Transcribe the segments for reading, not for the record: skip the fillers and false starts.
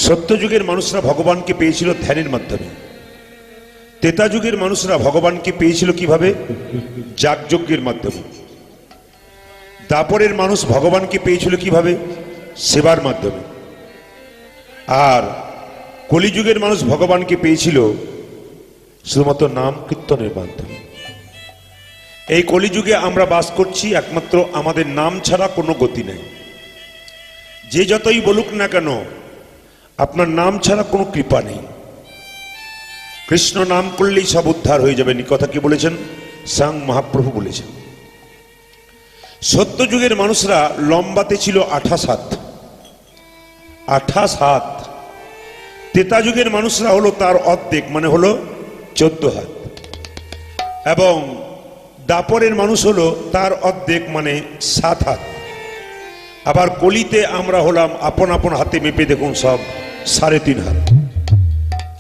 সত্যযুগের মানুষরা ভগবানকে পেয়েছিল ধ্যানের মাধ্যমে, ত্রেতা যুগের মানুষরা ভগবানকে পেয়েছিল কিভাবে? যাগযজ্ঞের মাধ্যমে। দাপরের মানুষ ভগবানকে পেয়েছিল কিভাবে? সেবার মাধ্যমে। আর কলিযুগের মানুষ ভগবানকে পেয়েছিল শুধুমাত্র নাম কীর্তনের মাধ্যমে। এই কলিযুগে আমরা বাস করছি, একমাত্র আমাদের নাম ছাড়া কোনো গতি নেই। যে যতই বলুক না কেন, আপনার নাম ছাড়া কোনো কৃপা নেই। কৃষ্ণ নাম করলেই সব উদ্ধার হয়ে যাবেন, এই কথা কি বলেছেন? স্বয়ং মহাপ্রভু বলেছেন। সত্যযুগের মানুষরা লম্বাতে ছিল 28 হাত। 28 হাত। ত্রেতা যুগের মানুষরা হলো তার অর্ধেক, মানে হলো 14 হাত। এবং দাপরের মানুষ হলো তার অর্ধেক, মানে 7 হাত। আবার কলিতে আমরা হলাম আপন আপন হাতে মেপে দেখুন সব 3.5 হাত।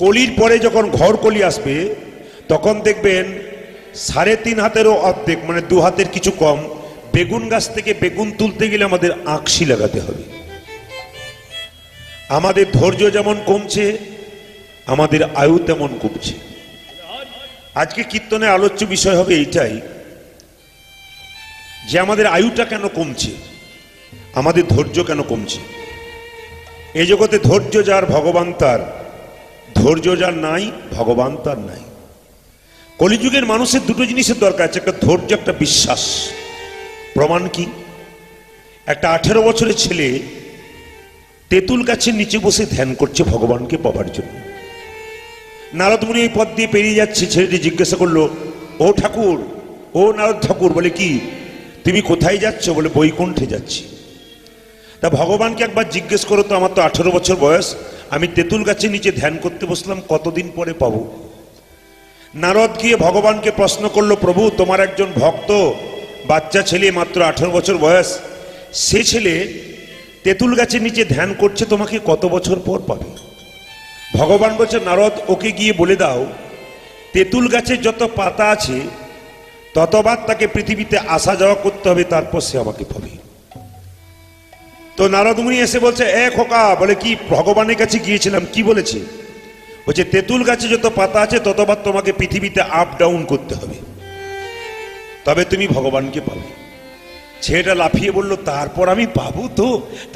কলির পরে যখন ঘর কলি আসবে তখন দেখবেন 3.5 হাতেরও অর্ধেক, মানে 2 হাতের কিছু কম। বেগুন গাছ থেকে বেগুন তুলতে গেলে আমাদের আঁকশি লাগাতে হবে। আমাদের ধৈর্য যেমন কমছে, আমাদের আয়ু তেমন কমছে। আজকে কীর্তনে আলোচ্য বিষয় হবে এইটাই, যে আমাদের আয়ুটা কেন কমছে, আমাদের ধৈর্য কেন কমছে। এই জগতে ধৈর্য যার ভগবান তার, ধৈর্য যার নাই ভগবান তার নাই। কলিযুগের মানুষের দুটো জিনিসের দরকার আছে, একটা ধৈর্য, একটা বিশ্বাস। প্রমাণ কি? একটা 18 বছরের ছেলে তেঁতুল গাছের নিচে বসে ধ্যান করছে ভগবানকে পাবার জন্য। নারদ মুনি এই পথ দিয়ে পেরিয়ে যাচ্ছে, ছেলেটি জিজ্ঞাসা করলো, ও ঠাকুর, ও নারদ ঠাকুর। বলে কি, তুমি কোথায় যাচ্ছ? বলে বৈকুণ্ঠে যাচ্ছি। তা ভগবানকে একবার জিজ্ঞেস করো তো, আমার তো 18 বছর বয়স, আমি তেঁতুল গাছের নিচে ধ্যান করতে বসলাম, কতদিন পরে পাবো? নারদ গিয়ে ভগবানকে প্রশ্ন করলো, প্রভু তোমার একজন ভক্ত বাচ্চা ছেলে, মাত্র 18 বছর বয়স, সে ছেলে তেঁতুল গাছের নিচে ধ্যান করছে, তোমাকে কত বছর পর পাবে? ভগবান বলছে, নারদ ওকে গিয়ে বলে দাও, তেঁতুল গাছের যত পাতা আছে ততবার তাকে পৃথিবীতে আসা যাওয়া করতে হবে, তারপর সে আমাকে পাবে। তো নারদ মুনি এসে বলছে, এ খোকা, বলে কি, ভগবানের কাছে গিয়েছিলাম, কি বলেছে? বলছে তেঁতুল গাছে যত পাতা আছে ততবার তোমাকে পৃথিবীতে আপ ডাউন করতে হবে, তবে তুমি ভগবানকে পাবে। ছেলেটা লাফিয়ে বললো, তারপর আমি পাবো তো?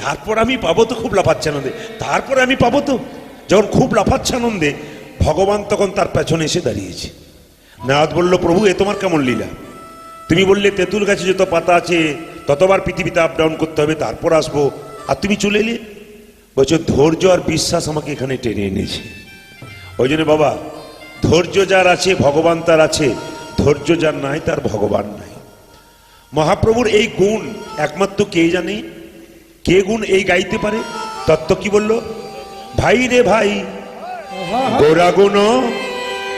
তারপর আমি পাবো তো? খুব লাফাচ্ছে আনন্দে, তারপরে আমি পাবো তো? যখন খুব লাফাচ্ছে আনন্দে, ভগবান তখন তার পেছনে এসে দাঁড়িয়েছে। নারদ বলল, প্রভু এ তোমার কেমন লীলা? তুমি বললে তেঁতুল গাছে যত পাতা আছে ততবার পৃথিবীতে আপ ডাউন করতে হবে, তারপর আসবো, আর তুমি চলে এলে। বলছো ধৈর্য আর বিশ্বাস আমাকে এখানে টেনে এনেছে। ওই জন্য বাবা, ধৈর্য যার আছে ভগবান তার আছে, ধৈর্য যার নাই তার ভগবান নাই। মহাপ্রভুর এই গুণ একমাত্র কে জানে? কে গুণ এই গাইতে পারে? তত্ত্ব কি বলল? ভাই রে ভাই, গোরা গুণ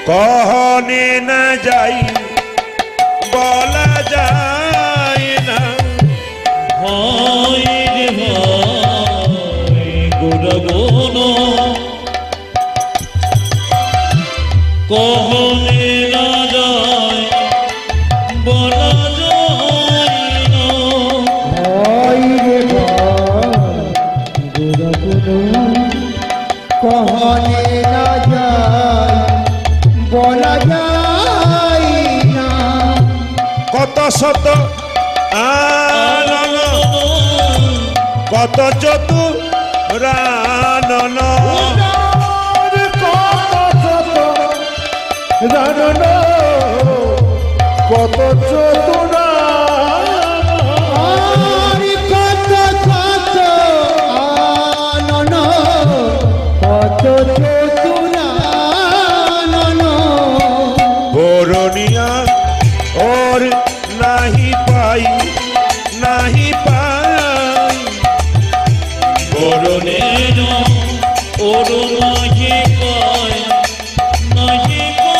কহনে না যাই, বলা যায় না। ভাই রে ভাই, গোরা গুণ কহনে না যায়, বলা যায় না। ভাই রে ভাই, গোরা গুণ কহনে না যায়, বলা যায় না। কত শত আনন, কত চতুরানন, রানন কত চতুরা, কত কত আনন, কত চতুরানন। বরণিয়া ওর নাহি পাই, নাহি পাই, বরণের ওর নাহি পায়, নাহি পায়।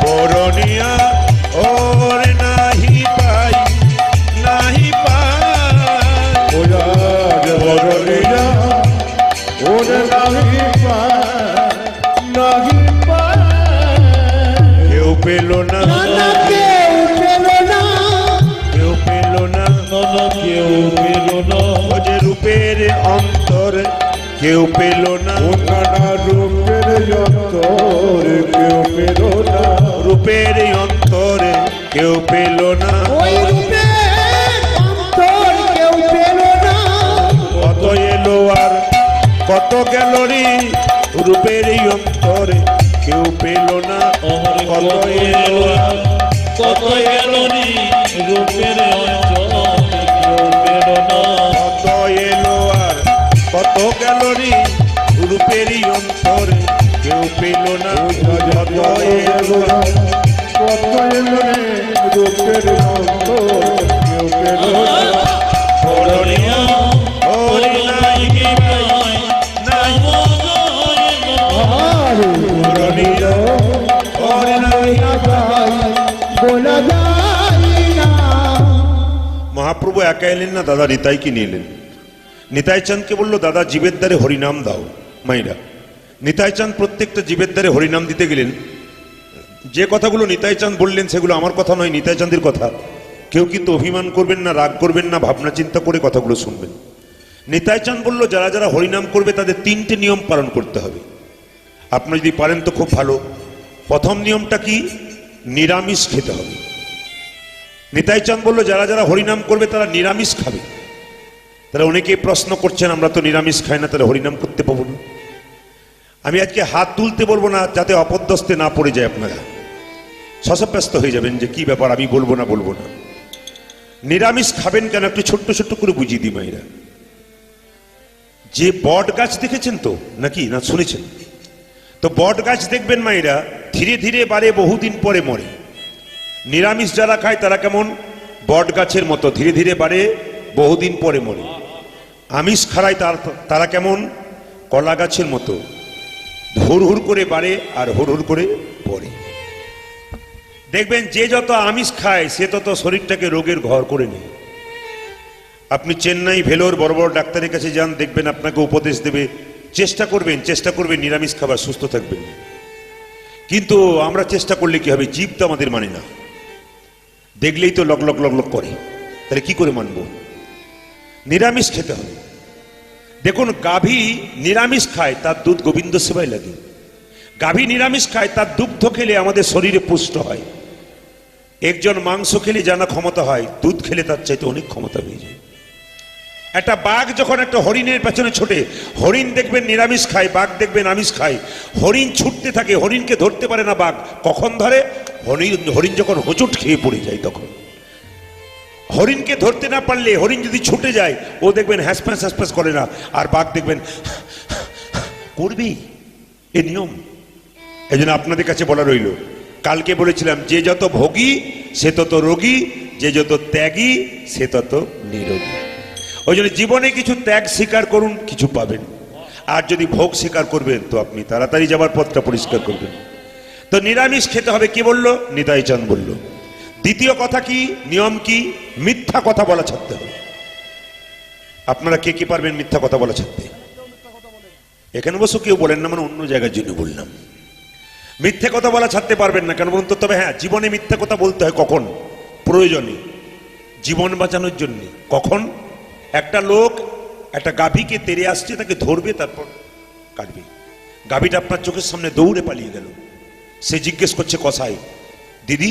বরণিয়া ওর নাহি পাই, নাহি পাই, বরণিয়া ওর নাহি পায়, নাহি পায়। কেউ পেল না, কেউ পেল না, কেউ পেল না, কেউ পেল না। ও যে রূপের অন্তর কেউ পেল না। ওখানা রূপের অন্তর কেউ পেল না। রূপের অন্তরে কেউ পেল না। ওই রূপের অন্তর কেউ পেল না। কত এলো আর কত গেল রে, রূপের অন্তরে কেউ পেল না। কত এলো আর কত গেল নি রূপের অঞ্চল কেউ পেল না। কত এলো আর কত গেল রে, রূপের অন্তরে কেউ পেল না। কত এলো আর কত এলো রে রূপের অন্তর কেউ পেল না। করণীয় হরিনাইকে পায় নাই বোধয় আরে করণীয় হরিনাইয়া গাই বলা যায় না। মহাপ্রভু একা এলেন না, দাদা নিতাইকে নিয়ে এলেন। নিতাই চাঁদকে বললো, দাদা জীবের দ্বারে হরিনাম দাও। মাইরা নিতাই চাঁদ প্রত্যেকটা জীবের দ্বারে হরিনাম দিতে গেলেন। যে কথাগুলো নিতাই চাঁদ বললেন সেগুলো আমার কথা নয়, নিতাই চাঁদের কথা। কেউ কিন্তু অভিমান করবেন না, রাগ করবেন না, ভাবনা চিন্তা করে কথাগুলো শুনবেন। নিতাই চাঁদ বললো, যারা যারা হরিনাম করবে তাদের 3টে নিয়ম পালন করতে হবে। আপনি যদি পারেন তো খুব ভালো। প্রথম নিয়মটা কি? নিরামিষ খেতে হবে। নিতাই চাঁদ বললো, যারা যারা হরিনাম করবে তারা নিরামিষ খাবে। তারা অনেকেই প্রশ্ন করছেন, আমরা তো নিরামিষ খাই না, তাহলে হরিনাম করতে পাবো না। আমি আজকে হাত তুলতে বলবো না, যাতে অপদ্যস্তে না পড়ে যায় আপনারা। শশব্যস্ত হয়ে যাবেন যে কি ব্যাপার, আমি বলবো না। নিরামিষ খাবেন কেন একটু ছোট্ট ছোট্ট করে বুঝিয়ে দিই মাইরা। যে বট গাছ দেখেছেন তো নাকি না শুনেছেন? তো বট গাছ দেখবেন মাইরা ধীরে ধীরে বাড়ে, বহুদিন পরে মরে। নিরামিষ যারা খায় তারা কেমন? বট গাছের মতো ধীরে ধীরে বাড়ে, বহুদিন পরে মরে। আমিষ খায় তারা কেমন? কলা গাছের মতো হুড় করে বাড়ে আর হুড় করে পড়ে। দেখবেন যে যত আমিষ খায় সে তত শরীরটাকে রোগের ঘর করে নেয়। আপনি চেন্নাই, ভেলোর বড় বড় ডাক্তারের কাছে যান, দেখবেন আপনাকে উপদেশ দেবে, চেষ্টা করবেন নিরামিষ খাবার, সুস্থ থাকবেন। কিন্তু আমরা চেষ্টা করলে কি হবে? জীব তো আমাদের মানে না, দেখলেই তো লগ লগ করে, তাহলে কি করে মানব? নিরামিষ খেতে হবে। দেখুন, গাভী নিরামিষ খায়, তার দুধ গোবিন্দ সেবায় লাগে। গাভী নিরামিষ খায়, তার দুগ্ধ খেলে আমাদের শরীরে পুষ্ট হয়। একজন মাংস খেলে জানা ক্ষমতা হয়, দুধ খেলে তার চাইতে অনেক ক্ষমতা হয়ে যায়। একটা বাঘ যখন একটা হরিণের পেছনে ছোটে, হরিণ দেখবেন নিরামিষ খায়, বাঘ দেখবেন আমিষ খায়। হরিণ ছুটতে থাকে, হরিণকে ধরতে পারে না বাঘ। কখন ধরে? হরিণ যখন হোঁচট খেয়ে পড়ে যায় তখন। হরিণকে ধরতে না পারলে, হরিণ যদি ছুটে যায়, ও দেখবেন হ্যাসপ্যাস করে না, আর বাঘ দেখবেন করবেই। এ নিয়ম। এই জন্য আপনাদের কাছে বলা রইল, কালকে বলেছিলাম, যে যত ভোগী সে তত রোগী, যে যত ত্যাগী সে তত নিরোগী। ওই জন্য জীবনে কিছু ত্যাগ স্বীকার করুন, কিছু পাবেন। আর যদি ভোগ স্বীকার করবেন তো আপনি তাড়াতাড়ি যাবার পথটা পরিষ্কার করবেন। তো নিরামিষ খেতে হবে, কি বললো? নিতাই চাঁদ বলল। দ্বিতীয় কথা কি, নিয়ম কি? মিথ্যা কথা বলা ছাড়তে হবে। আপনারা কে কি পারবেন মিথ্যা কথা বলা ছাড়তে? এখানে বসে কেউ বলেন না, মানে অন্য জায়গার জন্য বললাম। মিথ্যে কথা বলা ছাড়তে পারবেন না কেন বলুন তো? তবে হ্যাঁ, জীবনে মিথ্যে কথা বলতে হয়। কখন? প্রয়োজনে, জীবন বাঁচানোর জন্য। কখন? একটা লোক একটা গাভীকে তেড়ে আসছে, তাকে ধরবে, তারপর কাটবে। গাভীটা আপনার চোখের সামনে দৌড়ে পালিয়ে গেল। সে জিজ্ঞেস করছে কসাই, দিদি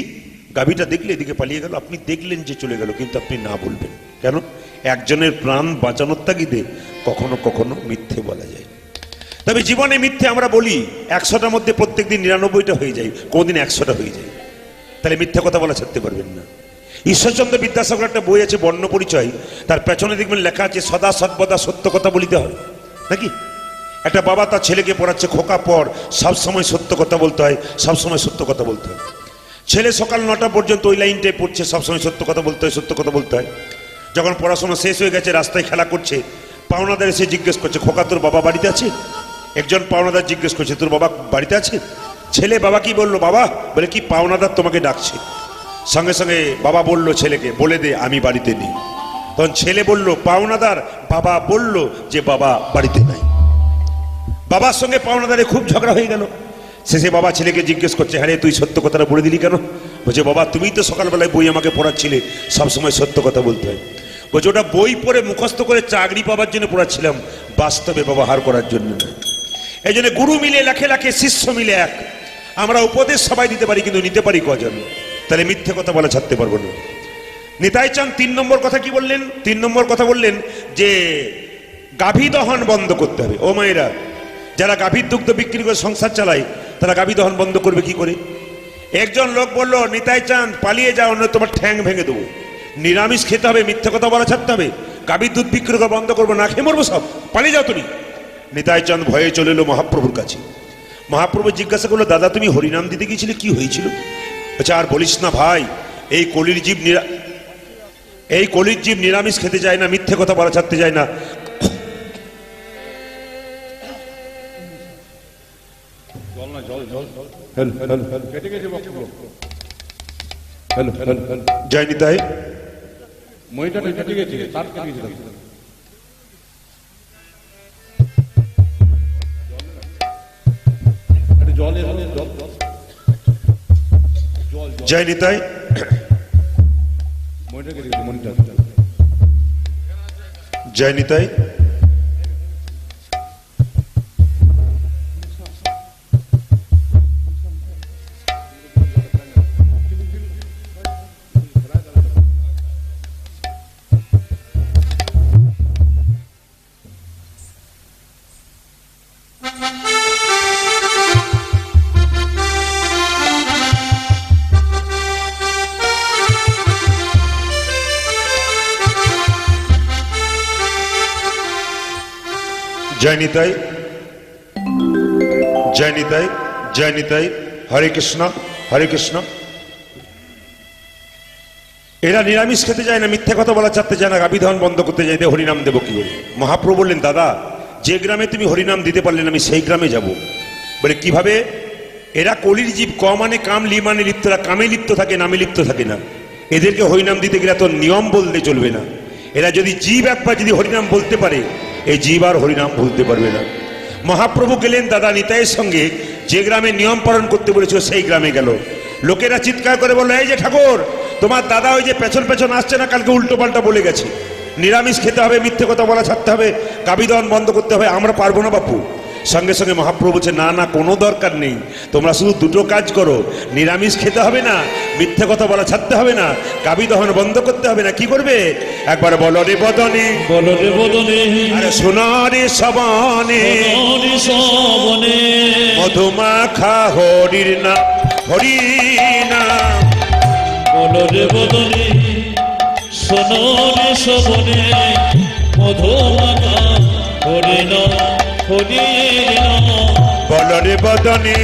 গাভীটা দেখলে এদিকে পালিয়ে গেল, আপনি দেখলেন যে চলে গেল, কিন্তু আপনি না বলবেন কেন? একজনের প্রাণ বাঁচানোর তাগিদে কখনো কখনো মিথ্যে বলা যায়। তবে জীবনে মিথ্যে আমরা বলি 100টার মধ্যে প্রত্যেকদিন 99টা হয়ে যায়, কোনদিন 100টা হয়ে যায়। তাহলে মিথ্যা কথা বলা ছাড়তে পারবেন না। ঈশ্বরচন্দ্র বিদ্যাসাগর একটা বই আছে, বর্ণ পরিচয়, তার পেছনে দেখবেন লেখা আছে, সদা সর্বদা সত্য কথা বলিতে হয়, নাকি? একটা বাবা তার ছেলেকে পড়াচ্ছে, খোকা পর, সবসময় সত্য কথা বলতে হয়, সবসময় সত্য কথা বলতে হয়। ছেলে সকাল 9টা পর্যন্ত ওই লাইনটাই পড়ছে, সবসময় সত্য কথা বলতে হয়, সত্য কথা বলতে হয়। যখন পড়াশোনা শেষ হয়ে গেছে, রাস্তায় খেলা করছে, পাওনাদার এসে জিজ্ঞেস করছে, খোকা তোর বাবা বাড়িতে আছে? একজন পাওনাদার জিজ্ঞেস করছে, তোর বাবা বাড়িতে আছে? ছেলে বাবা কি বললো? বাবা বলে, কি পাওনাদার তোমাকে ডাকছে। সঙ্গে সঙ্গে বাবা বলল ছেলেকে, বলে দে আমি বাড়িতে নেই। তখন ছেলে বলল, পাওনাদার বাবা বলল যে বাবা বাড়িতে নাই। বাবার সঙ্গে পাওনাদারে খুব ঝগড়া হয়ে গেল। শেষে বাবা ছেলেকে জিজ্ঞেস করছে, হ্যাঁ রে, তুই সত্য কথাটা বলে দিলি কেন? বলছে, বাবা তুমি তো সকালবেলায় বই আমাকে পড়াচ্ছিলে, সবসময় সত্য কথা বলতে হয়। বলছে ওটা বই পড়ে মুখস্থ করে চাকরি পাওয়ার জন্য পড়াচ্ছিলাম, বাস্তবে ব্যবহার করার জন্য নয়। এই জন্য গুরু মিলে লাখে লাখে, শিষ্য মিলে এক। আমরা উপদেশ সবাই দিতে পারি, কিন্তু নিতে পারি কজন? তাহলে মিথ্যে কথা বলা ছাড়তে পারবো না। নিতাই চাঁদ 3 নম্বর কথা কি বললেন? 3 নম্বর কথা বললেন যে গাভী দহন বন্ধ করতে হবে। ও মায়েরা, যারা গাভীর দুগ্ধ বিক্রি করে সংসার চালায়, তারা গাভী দহন বন্ধ করবে কি করে? একজন লোক বলল, নিতাই চাঁদ পালিয়ে যাও, অন্য তোমার ঠ্যাং ভেঙে দেবো। নিরামিষ খেতে হবে, মিথ্যে কথা বলা ছাড়তে হবে, গাভীর দুধ বিক্রি করে বন্ধ করবো, না খেয়ে মরবো সব, পালিয়ে যাও তুমি। নিতাই চাঁদ ভয়ে চলে এলো মহাপ্রভুর কাছে। মহাপ্রভু জিজ্ঞাসা করলো, দাদা তুমি হরিনাম দিতে গিয়েছিলে, কি হয়েছিল? আচ্ছা আর বলিস না ভাই, এই কলির জীব নিরামিষ খেতে যায় না, মিথ্যে কথা বলা ছাড়তে যায় না। জয় নিতাই। জয় নিতাই। জয় নিতাই। জয় নিতাই। জয় নিতাই। জয় নিতাই। হরে কৃষ্ণ, হরে কৃষ্ণ। এরা নিরামিষ খেতে যায় না, মিথ্যে কথা বলা চাচ্ছে যায় না, গাভী দহন বন্ধ করতে যায়, হরিনাম দেবো কি করে? মহাপ্রভু বললেন, দাদা যে গ্রামে তুমি হরিনাম দিতে পারলেন, আমি সেই গ্রামে যাব। বলে কিভাবে? এরা কলির জীব, ক মানে কাম, লি মানে লিপ্ত, এরা কামে লিপ্ত থাকে, নামে লিপ্ত থাকে না। এদেরকে হরিনাম দিতে গেলে তো নিয়ম বলতে চলবে না। এরা যদি জীব একবার যদি হরিনাম বলতে পারে, এই জীব আর হরিনাম বলতে পারবে না। মহাপ্রভু গেলেন দাদা নিতাইয়ের সঙ্গে, যে গ্রামে নিয়ম পালন করতে বলেছিল সেই গ্রামে গেল। লোকেরা চিৎকার করে বললো, এই যে ঠাকুর, তোমার দাদা ওই যে পেছন পেছন আসছে না, কালকে উল্টো পাল্টা বলে গেছে, নিরামিষ খেতে হবে, মিথ্যে কথা বলা ছাড়তে হবে, গাভী দহন বন্ধ করতে হবে, আমরা পারবো না বাপু। সঙ্গে সঙ্গে মহাপ্রভু বলছে, না না, কোনো দরকার নেই, তোমরা শুধু দুটো কাজ করো, নিরামিষ খেতে হবে না, মিথ্যে কথা বলা ছাড়তে হবে না, গাভী দহন বন্ধ করতে হবে না। কি করবে? একবার বলো রে বদনে, বলো রে বদনে, আরে শোনো রে সবনে, হরি সবনে, মধুমাখা হরির না, হরি না। বলো রে বদনে, শোনো রে সবনে, মধুমাখা হরি না, হরি না। বলো রে বদনে,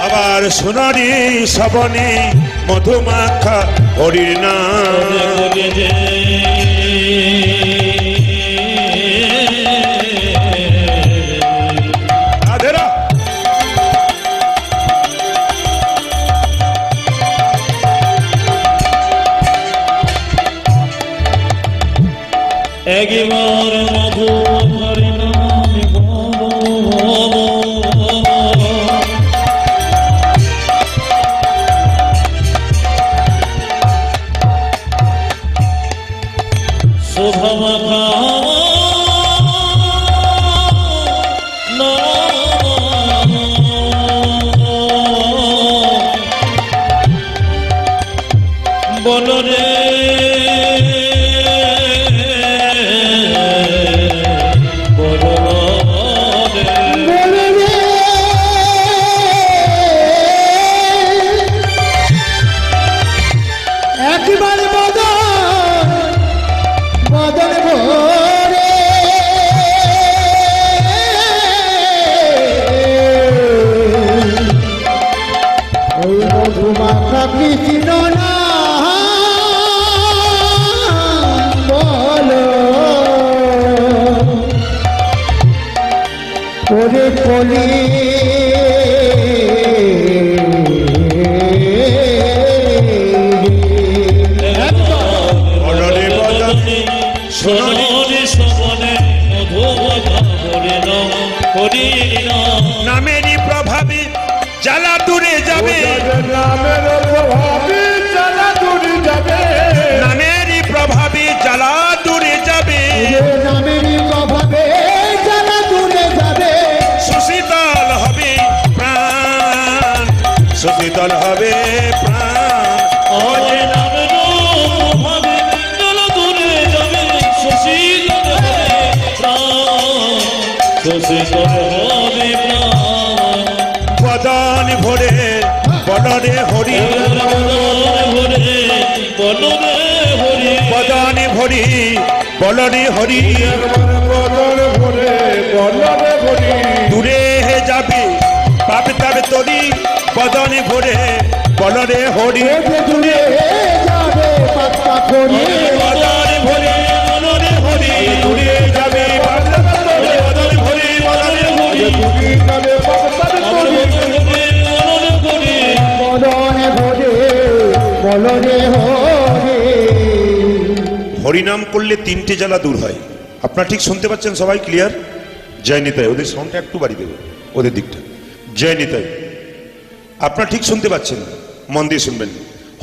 আবার সোনারি সবনে, মধুমাখা হরির নাম। আধেরা একবার মধু হরি নাম শোভা মাখা বলো রে একবার বদন ভরে ওই মধুমাখা কৃষ্ণ না বলো ওরে কলি সোনারি সবনে মধু যাবে নামের প্রভাবে জ্বালা দূরে যাবে নামেরই প্রভাবে জ্বালা দূরে যাবে নামেরই প্রভাবে জ্বালা দূরে যাবে সুশীতল হবে প্রাণ সুশীতল হবে প্রাণ অজে নামের প্রভাবে জ্বালা দূরে যাবে শশীতল হবে প্রাণ শশীতল হবে প্রাণ বদন ভরে বলরে হরি বদনে ভরি বলরে হরি বদন ভরে বলরে ভরি দূরে যাবে পাপ যাবে তরি বদনে ভরে বলরে হরি দূরে যাবে পাত্তা করি বদনে ভরে বলরে হরি দূরে যাবে পাপ যাবে তরি বদনে ভরে বলরে হরি দূরে যাবে পাতার তরি বদনে ভরে বলরে হরে হরিনাম করলে তিনটে জ্বালা দূর হয়। আপনারা ঠিক শুনতে পাচ্ছেন সবাই ক্লিয়ার? জয় নিতাই। ওদের সাউন্ডটা একটু বাড়ি দেবে, ওদের দিকটা। জয় নিতাই। আপনারা ঠিক শুনতে পাচ্ছেন, মন দিয়ে শুনবেন।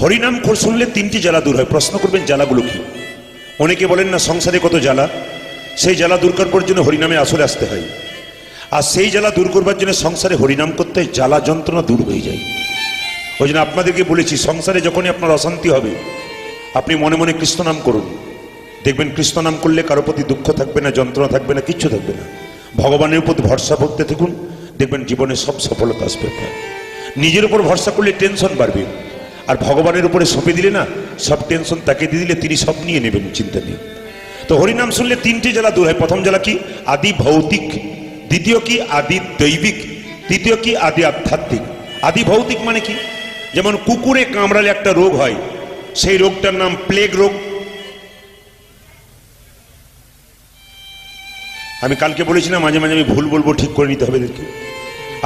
হরিনাম শুনলে তিনটি জ্বালা দূর হয়। প্রশ্ন করবেন জ্বালাগুলো কি? অনেকে বলেন না সংসারে কত জ্বালা, সেই জ্বালা দূর করবার জন্য হরিনামে আসলে আসতে হয়। আর সেই জ্বালা দূর করবার জন্য সংসারে হরিনাম করতে হয়, জ্বালা যন্ত্রণা দূর হয়ে যায়। ওই জন্য আপনাদেরকে বলেছি, সংসারে যখনই আপনার অশান্তি হবে আপনি মনে মনে কৃষ্ণ নাম করুন। দেখবেন কৃষ্ণ নাম করলে কারো প্রতি দুঃখ থাকবে না, যন্ত্রণা থাকবে না, কিচ্ছু থাকবে না। ভগবানের উপর ভরসা করতে থাকুন, দেখবেন জীবনে সব সফলতা আসবে। নিজের উপর ভরসা করলে টেনশন বাড়বে, আর ভগবানের উপরে সঁপে দিলে না, সব টেনশন তাকে দিয়ে দিলে তিনি সব নিয়ে নেবেন, চিন্তা নেই। তো হরিনাম শুনলে তিনটি জ্বালা দূর হয়। প্রথম জ্বালা কি? আদি ভৌতিক। দ্বিতীয় কি? আদি দৈবিক। তৃতীয় কি? আদি আধ্যাত্মিক। আদি ভৌতিক মানে কি? যেমন কুকুরে কামড়ালে একটা রোগ হয়, সেই রোগটার নাম প্লেগ রোগ। আমি কালকে বলেছি না, মাঝে মাঝে আমি ভুল বলবো, ঠিক করে নিতে হবে এদেরকে।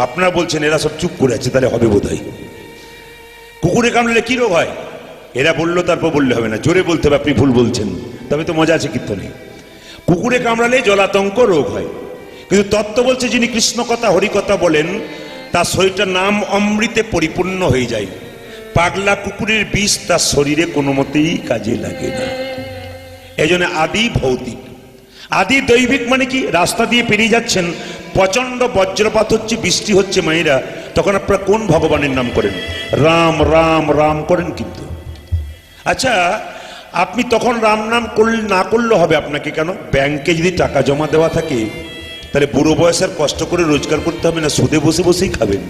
আপনারা বলছেন এরা সব চুপ করে আছে, তাহলে হবে বোধহয়। কুকুরে কামড়ালে কি রোগ হয়? এরা বললো, তারপর বললে হবে না, জোরে বলতে হবে আপনি ভুল বলছেন, তবে তো মজা আছে কীর্তনে। কুকুরে কামড়ালে জলাতঙ্ক রোগ হয়। কিন্তু তত্ত্ব বলছে যিনি কৃষ্ণ কথা হরি কথা বলেন তার শরীরটা নাম অমৃতে পরিপূর্ণ হয়ে যায়। পাগলা কুকুরের বিষ তার শরীরে কোনো মতেই কাজে লাগে না। এই জন্য আদি ভৌতিক। আদি দৈবিক মানে কি? রাস্তা দিয়ে পেরিয়ে যাচ্ছেন, প্রচন্ড বজ্রপাত হচ্ছে, বৃষ্টি হচ্ছে মায়েরা, তখন আপনারা কোন ভগবানের নাম করেন? রাম রাম রাম করেন। কিন্তু আচ্ছা, আপনি তখন রাম নাম না করলে হবে আপনাকে কেন? ব্যাংকে যদি টাকা জমা দেওয়া থাকে, তাহলে বুড়ো বয়সের কষ্ট করে রোজগার করতে হবে না, সুদে বসে বসেই খাবেন।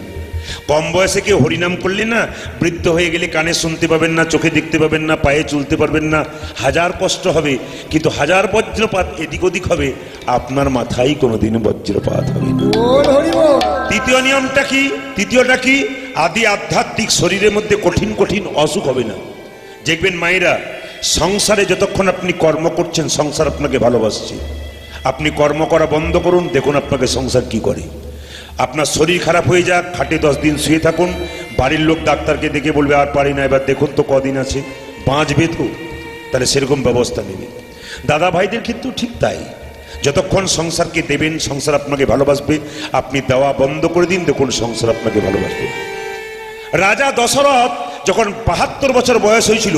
কম বয়সে কেউ হরিনাম করলে না, বৃদ্ধ হয়ে গেলে কানে শুনতে পাবেন না, চোখে দেখতে পাবেন না, পায়ে চলতে পারবেন না, হাজার কষ্ট হবে, কিন্তু হাজার বজ্রপাত এদিক ওদিক হবে, আপনার মাথায় কোনোদিন বজ্রপাত হবে না। তৃতীয় নিয়মটা কি? তৃতীয়টা কি? আদি আধ্যাত্মিক। শরীরের মধ্যে কঠিন কঠিন অসুখ হবে না। দেখবেন মায়েরা, সংসারে যতক্ষণ আপনি কর্ম করছেন সংসার আপনাকে ভালোবাসছে। আপনি কর্ম করা বন্ধ করুন, দেখুন আপনাকে সংসার কি করে। আপনার শরীর খারাপ হয়ে যাক, খাটে 10 দিন শুয়ে থাকুন, বাড়ির লোক ডাক্তারকে দেখে বলবে আর পারি না, এবার দেখুন তো কদিন আছে, বাঁচবে তো, তাহলে সেরকম ব্যবস্থা নেবে। দাদা ভাইদের ক্ষেত্রেও ঠিক তাই। যতক্ষণ সংসারকে দেবেন সংসার আপনাকে ভালোবাসবে, আপনি দেওয়া বন্ধ করে দিন, দেখুন সংসার আপনাকে ভালোবাসবে। রাজা দশরথ যখন 72 বছর বয়স হয়েছিল,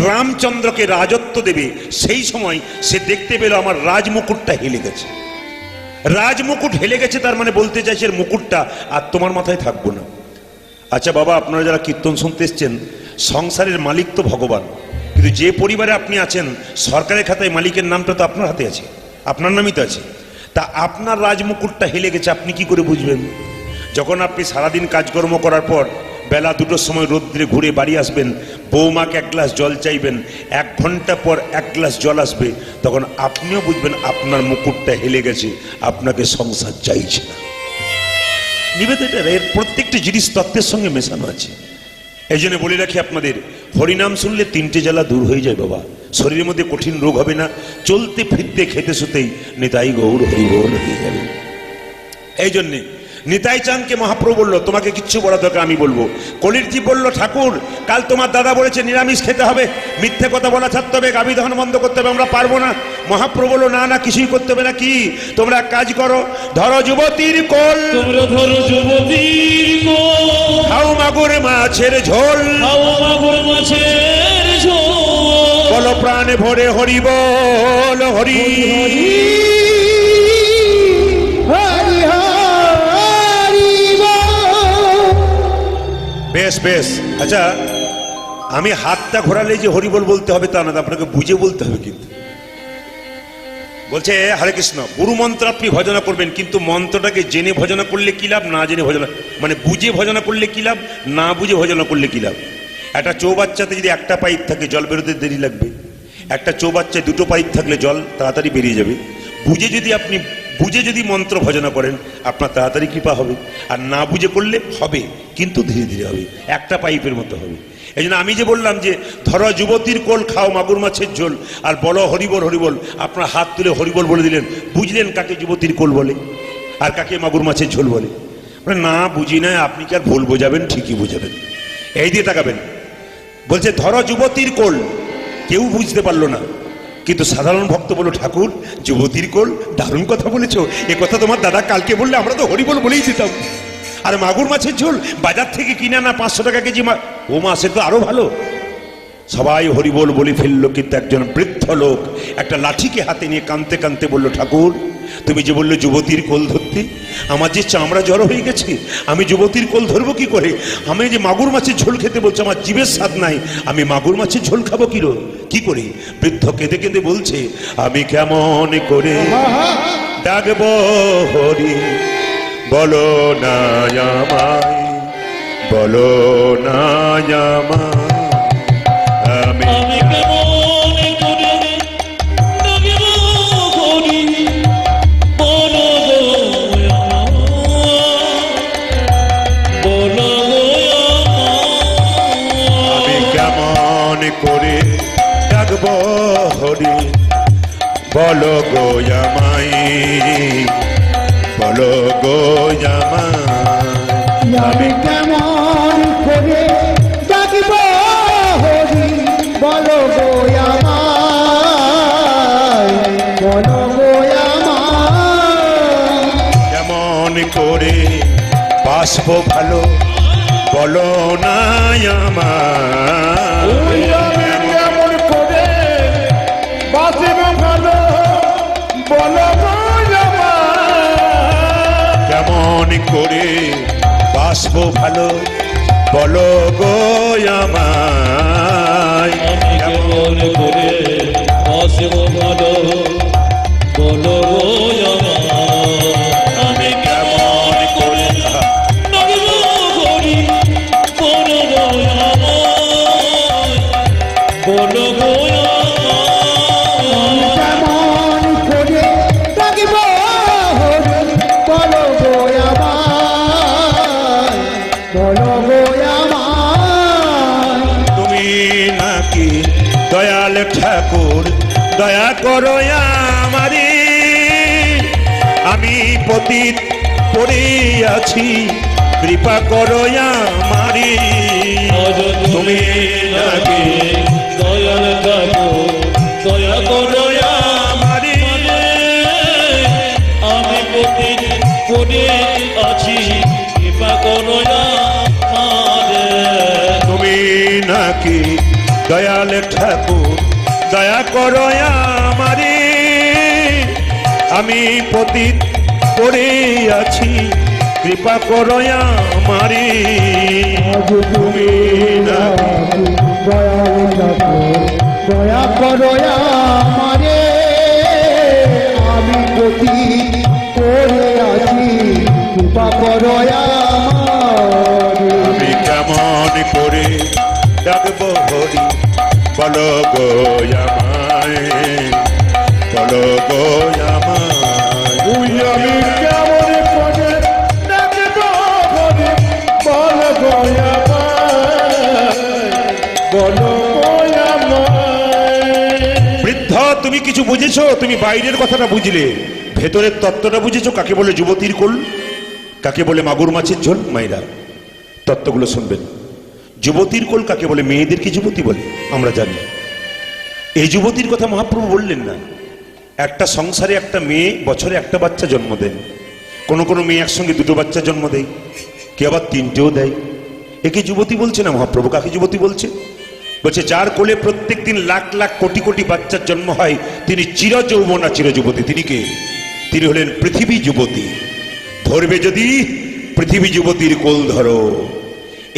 রামচন্দ্রকে রাজত্ব দেবে, সেই সময় সে দেখতে পেল আমার রাজমুকুটটা হেলে গেছে। রাজমুকুট হেলে গেছে, তার মানে বলতে চাইছে মুকুটটা আর তোমার মাথায় থাকবো না। আচ্ছা বাবা, আপনারা যারা কীর্তন শুনতে এসছেন, সংসারের মালিক তো ভগবান, কিন্তু যে পরিবারে আপনি আছেন সরকারের খাতায় মালিকের নামটা তো আপনার হাতে আছে, আপনার নামই তো আছে। তা আপনার রাজমুকুটটা হেলে গেছে, আপনি কি করে বুঝবেন? যখন আপনি সারাদিন কাজকর্ম করার পর বেলা 2টোর সময় রোদ্রে ঘুরে বাড়ি আসবেন, বৌমাকে 1 গ্লাস জল চাইবেন, 1 ঘন্টা পর 1 গ্লাস জল আসবে, তখন আপনিও বুঝবেন আপনার মুকুটটা হেলে গেছে, আপনাকে সংসার চাইছে না। নিবেদিতার এর প্রত্যেকটি জিনিস তত্ত্বের সঙ্গে মেশানো আছে। এই জন্য বলে রাখি আপনাদের, হরিনাম শুনলে 3টে জ্বালা দূর হয়ে যায় বাবা। শরীরের মধ্যে কঠিন রোগ হবে না, চলতে ফিরতে খেতে শুতেই নিতাই গৌর হরিবোল হয়ে যাবে। এই জন্যে নিতাই চাঁদকে মহাপ্রভু বললো, তোমাকে কিচ্ছু বলা দরকার আমি বলবো। কলিরজি বললো, ঠাকুর কাল তোমার দাদা বলেছে নিরামিষ খেতে হবে, মিথ্যে কথা বলা ছাড়তে হবে, গাভী দহন বন্ধ করতে হবে, আমরা পারবো না। মহাপ্রভু বললো, না না কিছুই করতে হবে না। কি? তোমরা কাজ করো, ধরো যুবতীর কোল, তোমরা ধরো যুবতীর কোল, খাও মাগুর মাছের ঝোল খাও মাগুর মাছের ঝোল বল প্রাণে ভরে হরি বল হরি হরি হরি বেশ বেশ। আচ্ছা, আমি হাতটা ঘোরালে যে হরি বল বলতে হবে তা না, আপনাকে বুঝে বলতে হবে। কিন্তু বলছে হরে কৃষ্ণ, গুরু মন্ত্র আপনি ভজনা করবেন, কিন্তু মন্ত্রটাকে জেনে ভজনা করলে কি লাভ, না জেনে ভজনা মানে বুঝে ভজনা করলে কি লাভ, না বুঝে ভজনা করলে কি লাভ। একটা চৌবাচ্চাতে যদি একটা পাইপ থাকে জল বেরোতে দেরি লাগবে, একটা চৌবাচ্চায় দুটো পাইপ থাকলে জল তাড়াতাড়ি বেরিয়ে যাবে। বুঝে যদি মন্ত্র ভজনা করেন আপনার তাড়াতাড়ি কৃপা হবে, আর না বুঝে করলে হবে কিন্তু ধীরে ধীরে হবে, একটা পাইপের মতো হবে। এই জন্য আমি যে বললাম যে ধরো যুবতীর কোল খাও মাগুর মাছের ঝোল আর বলো হরিবল হরিবল, আপনার হাত তুলে হরিবল বলে দিলেন, বুঝলেন কাকে যুবতীর কোল বলে আর কাকে মাগুর মাছের ঝোল বলে। মানে না বুঝি না, আপনি কি আর ভুল বোঝাবেন, ঠিকই বোঝাবেন। এই দিয়ে তাকাবেন, বলছে ধরো যুবতীর কোল, কেউ বুঝতে পারলো না, কিন্তু সাধারণ ভক্ত বলো ঠাকুর যুবতীর কোল, দারুণ কথা বলেছো, এ কথা তোমার দাদা কালকে বললে আমরা তো হরিবল বলেই দিতাম। আর মাগুর মাছের ঝোল বাজার থেকে কিনে না 500 টাকা কেজি, ও মাছের তো আরো ভালো। সবাই হরিবল বলে ফেললো, কিন্তু একজন বৃদ্ধ লোক একটা লাঠিকে হাতে নিয়ে কাঁদতে কাঁদতে বলল, ঠাকুর তুমি যে বললে যুবতীর কোল ধরতে, আমার যে চামড়া জড়ো হয়ে গেছে, আমি যুবতীর কোল ধরবো কি করে? আমি যে মাগুর মাছের ঝোল খেতে বলছো, আমার জিভের স্বাদ নাই, আমি মাগুর মাছের ঝোল খাবো কি করে? বৃদ্ধ কেঁদে কেঁদে বলছে, আমি কেমন করে ডাকবো হরি, বলো না আমায়, বলো না আমায়, আমি আমি কেমন করে ডাকিব হরি, বলো গো বলো আমি কেমন করে ডাকবো হরি, বলো গো আমায়, বলো গো আমায়, আমি কেমন করে ডাকিব হরি, বলো গো আমায়, বলো গো আমায়। কেমন করে বাসবো ভালো, বলো না আমায়, আমি কেমন করে বাঁচিব ভালো, বলো গো আমায়। কেমন করে বাসবো ভালো, বলো গো আমায়, আমি কেমন করে বাসব ভালো, বলো গো আমি কেমন করে ডাকিব হরি, বলো গো বলো গো কেমন করে ডাকিব হরি, বলো গো আমায়, বলো গো আমায়। তুমি নাকি দয়াল ঠাকুর, দয়া করো আমারে, আমি পতিত পড়ে আছি, কৃপা করো আমারে। তুমি নাকি দয়াল ঠাকুর, দয়া করো আমারে, আমি প্রতিদিন পড়ে আছি, কৃপা করো আমারে। তুমি নাকি দয়াল ঠাকুর, দয়া করো আমারে, আমি পতিত পড়ে আছি, কৃপা করো আমারে। তুমি নাকি দয়া করো আমারে, আমি গতি করে আছি, কৃপা করো আমারে। আমি কেমন করে ডাকবো হরি, বলো গো আমায়, বলো গো আমায়, আমি কেমন করে ডাকিব হরি, বলো গো আমায়, বলো গো আমায়। বৃদ্ধ তুমি কিছু বুঝেছো? তুমি বাইরের কথাটা বুঝলে, ভেতরের তত্ত্বটা বুঝেছো? কাকে বলে যুবতীর কোল, কাকে বলে মাগুর মাছের ঝোল? মাইরা তত্ত্বগুলো শুনবেন। যুবতীর কোল কাকে বলে? মেয়েদেরকে যুবতী বলে, আমরা জানি। এই যুবতীর কথা মহাপ্রভু বললেন না। একটা সংসারে একটা মেয়ে বছরে একটা বাচ্চা জন্ম দেন, কোনো কোনো মেয়ে একসঙ্গে দুটো বাচ্চা জন্ম দেয়, কেউ আবার তিনটেও দেয়। একে যুবতী বলছে না মহাপ্রভু? কাকে যুবতী বলছে? বলছে যার কোলে প্রত্যেকদিন লাখ লাখ কোটি কোটি বাচ্চার জন্ম হয় তিনি চির যৌবনা চির যুবতী। তিনি কে? তিনি হলেন পৃথিবী যুবতী। ধরবে যদি পৃথিবী যুবতীর কোল ধরো।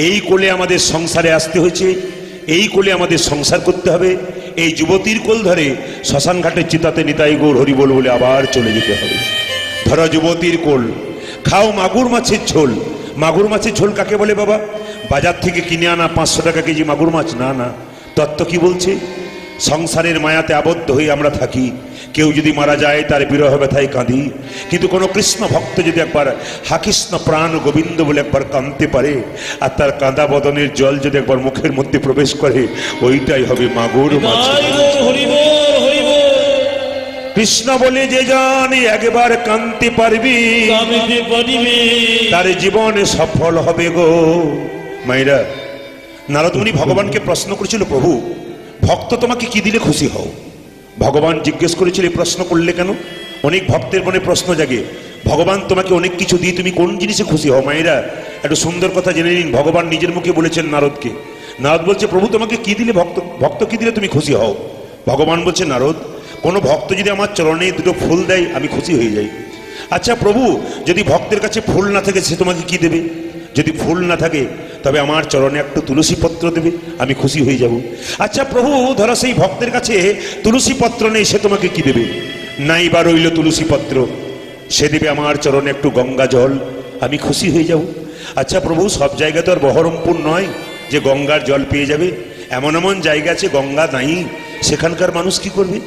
এই কোলে আমাদের সংসারে আসতে হয়েছে, এই কোলে আমাদের সংসার করতে হবে। এই যুবতীর কোল ধরে শ্মশান ঘাটের চিতাতে নিতাই গৌর হরি বল বলে আবার চলে যেতে হবে। ধরো যুবতীর কোল, খাও মাগুর মাছের ঝোল। মাগুর মাছের ঝোল কাকে বলে বাবা? বাজার থেকে কিনে আনা 500 টাকা কেজি মাগুর মাছ না, না। তত্ত্ব কি বলছে? সংসারের মায়াতে আবদ্ধ হয়ে আমরা থাকি। কেউ যদি মারা যায় তার বিরহ ব্যথায় কাঁদি, কিন্তু কোনো কৃষ্ণ ভক্ত যদি একবার হা কৃষ্ণ প্রাণ গোবিন্দ বলে একবার কাঁদতে পারে, আর তার কাঁদা বদনের জল যদি একবার মুখের মধ্যে প্রবেশ করে, ওইটাই হবে মাগুর মাছ। কৃষ্ণ বলে যে জানি একবার কাঁদতে পারবি, তার জীবনে সফল হবে গো। মায়েরা, নারদমুনি ভগবানকে প্রশ্ন করেছিল, প্রভু ভক্ত তোমাকে কি দিলে খুশি হও? ভগবান জিজ্ঞেস করেছিল, এই প্রশ্ন করলে কেন? অনেক ভক্তের মনে প্রশ্ন জাগে, ভগবান তোমাকে অনেক কিছু দিয়ে তুমি কোন জিনিসে খুশি হও? মায়েরা, একটু সুন্দর কথা জেনে নিন। ভগবান নিজের মুখে বলেছেন নারদকে। নারদ বলছে, প্রভু তোমাকে কি দিলে ভক্ত কি দিলে তুমি খুশি হও? ভগবান বলছে, নারদ কোনো ভক্ত যদি আমার চরণে দুটো ফুল দেয় আমি খুশি হয়ে যাই। আচ্ছা প্রভু, যদি ভক্তের কাছে ফুল না থাকে সে তোমাকে কি দেবে? যদি ফুল না থাকে তবে আমার চরণে একটু তুলসী পত্র দেবে, আমি খুশি হয়ে যাব। আচ্ছা প্রভু, ধরো সেই ভক্তের কাছে তুলসী পত্র নেই, সে তোমাকে কি দেবে? নাই বা রইল তুলসী পত্র, সে দেবে আমার চরণে একটু গঙ্গা জল, আমি খুশি হয়ে যাব। আচ্ছা প্রভু, সব জায়গা তো আর বহরমপুর নয় যে গঙ্গার জল পেয়ে যাবে। এমন এমন জায়গা আছে গঙ্গা নাই, সেখানকার মানুষ কি করবে?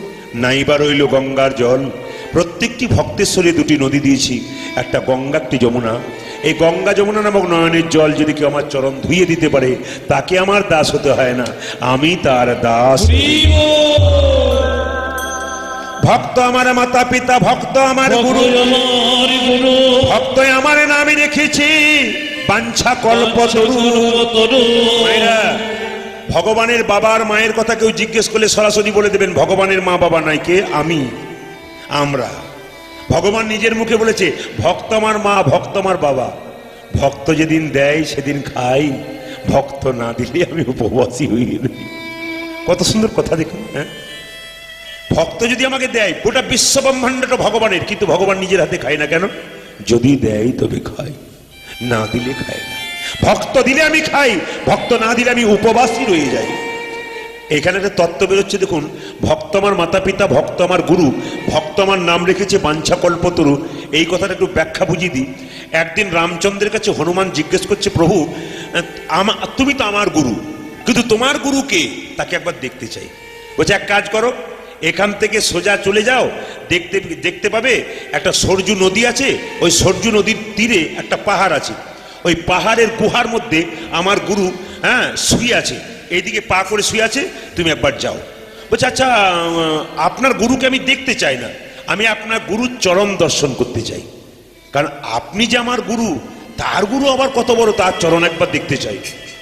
নাই বা রইল গঙ্গার জল। প্রত্যেকটি ভক্তের শরীরে দুটি নদী দিয়েছি, একটা গঙ্গা একটি যমুনা। এই গঙ্গা যমুনা নামক নয়নের জল যদি কেউ আমার চরণ ধুইয়ে দিতে পারে, তাকে আমার দাস হতে হয় না, আমি তার দাস। ভক্ত আমার মাতা পিতা, ভক্ত আমার গুরু, ভক্ত আমার নামে রেখেছি বাঞ্ছা কল্পতরু। ভগবানের বাবার মায়ের কথা কেউ জিজ্ঞেস করলে সরাসরি বলে দেবেন ভগবানের মা বাবা নাই, কে? আমি, আমরা। ভগবান নিজের মুখে বলেছে, ভক্ত আমার মা, ভক্ত আমার বাবা। ভক্ত যেদিন দেয় সেদিন খাই, ভক্ত না দিলে আমি উপবাসী হয়ে যাই। কত সুন্দর কথা দেখুন। হ্যাঁ, ভক্ত যদি আমাকে দেয়, গোটা বিশ্ব ব্রহ্মাণ্ডটা ভগবানের, কিন্তু ভগবান নিজের হাতে খায় না কেন? যদি দেয় তবে খাই, না দিলে খায় না। ভক্ত দিলে আমি খাই, ভক্ত না দিলে আমি উপবাসী রয়ে যাই। এখানে একটা তত্ত্ব বেরোচ্ছে দেখুন। ভক্ত আমার মাতা পিতা, ভক্ত আমার গুরু, ভক্ত আমার নাম রেখেছে বাঞ্ছা কল্পতরু। এই কথাটা একটু ব্যাখ্যা বুঝিয়ে দিই। একদিন রামচন্দ্রের কাছে হনুমান জিজ্ঞেস করছে, প্রভু তুমি তো আমার গুরু, কিন্তু তোমার গুরু কে? তাকে একবার দেখতে চাই। বলছে এক কাজ করো, এখান থেকে সোজা চলে যাও, দেখতে পাবে একটা সরজু নদী আছে, ওই সরজু নদীর তীরে একটা পাহাড় আছে, ওই পাহাড়ের গুহার মধ্যে আমার গুরু শুয়ে আছে, এইদিকে পা করে শুয়ে আছে, তুমি একবার যাও। বলছে আচ্ছা, আপনার গুরুকে আমি দেখতে চাই না, আমি আপনার গুরুর চরণ দর্শন করতে চাই। কারণ আপনি যে আমার গুরু, তার গুরু আবার কত বড়, তার চরণ একবার দেখতে চাই।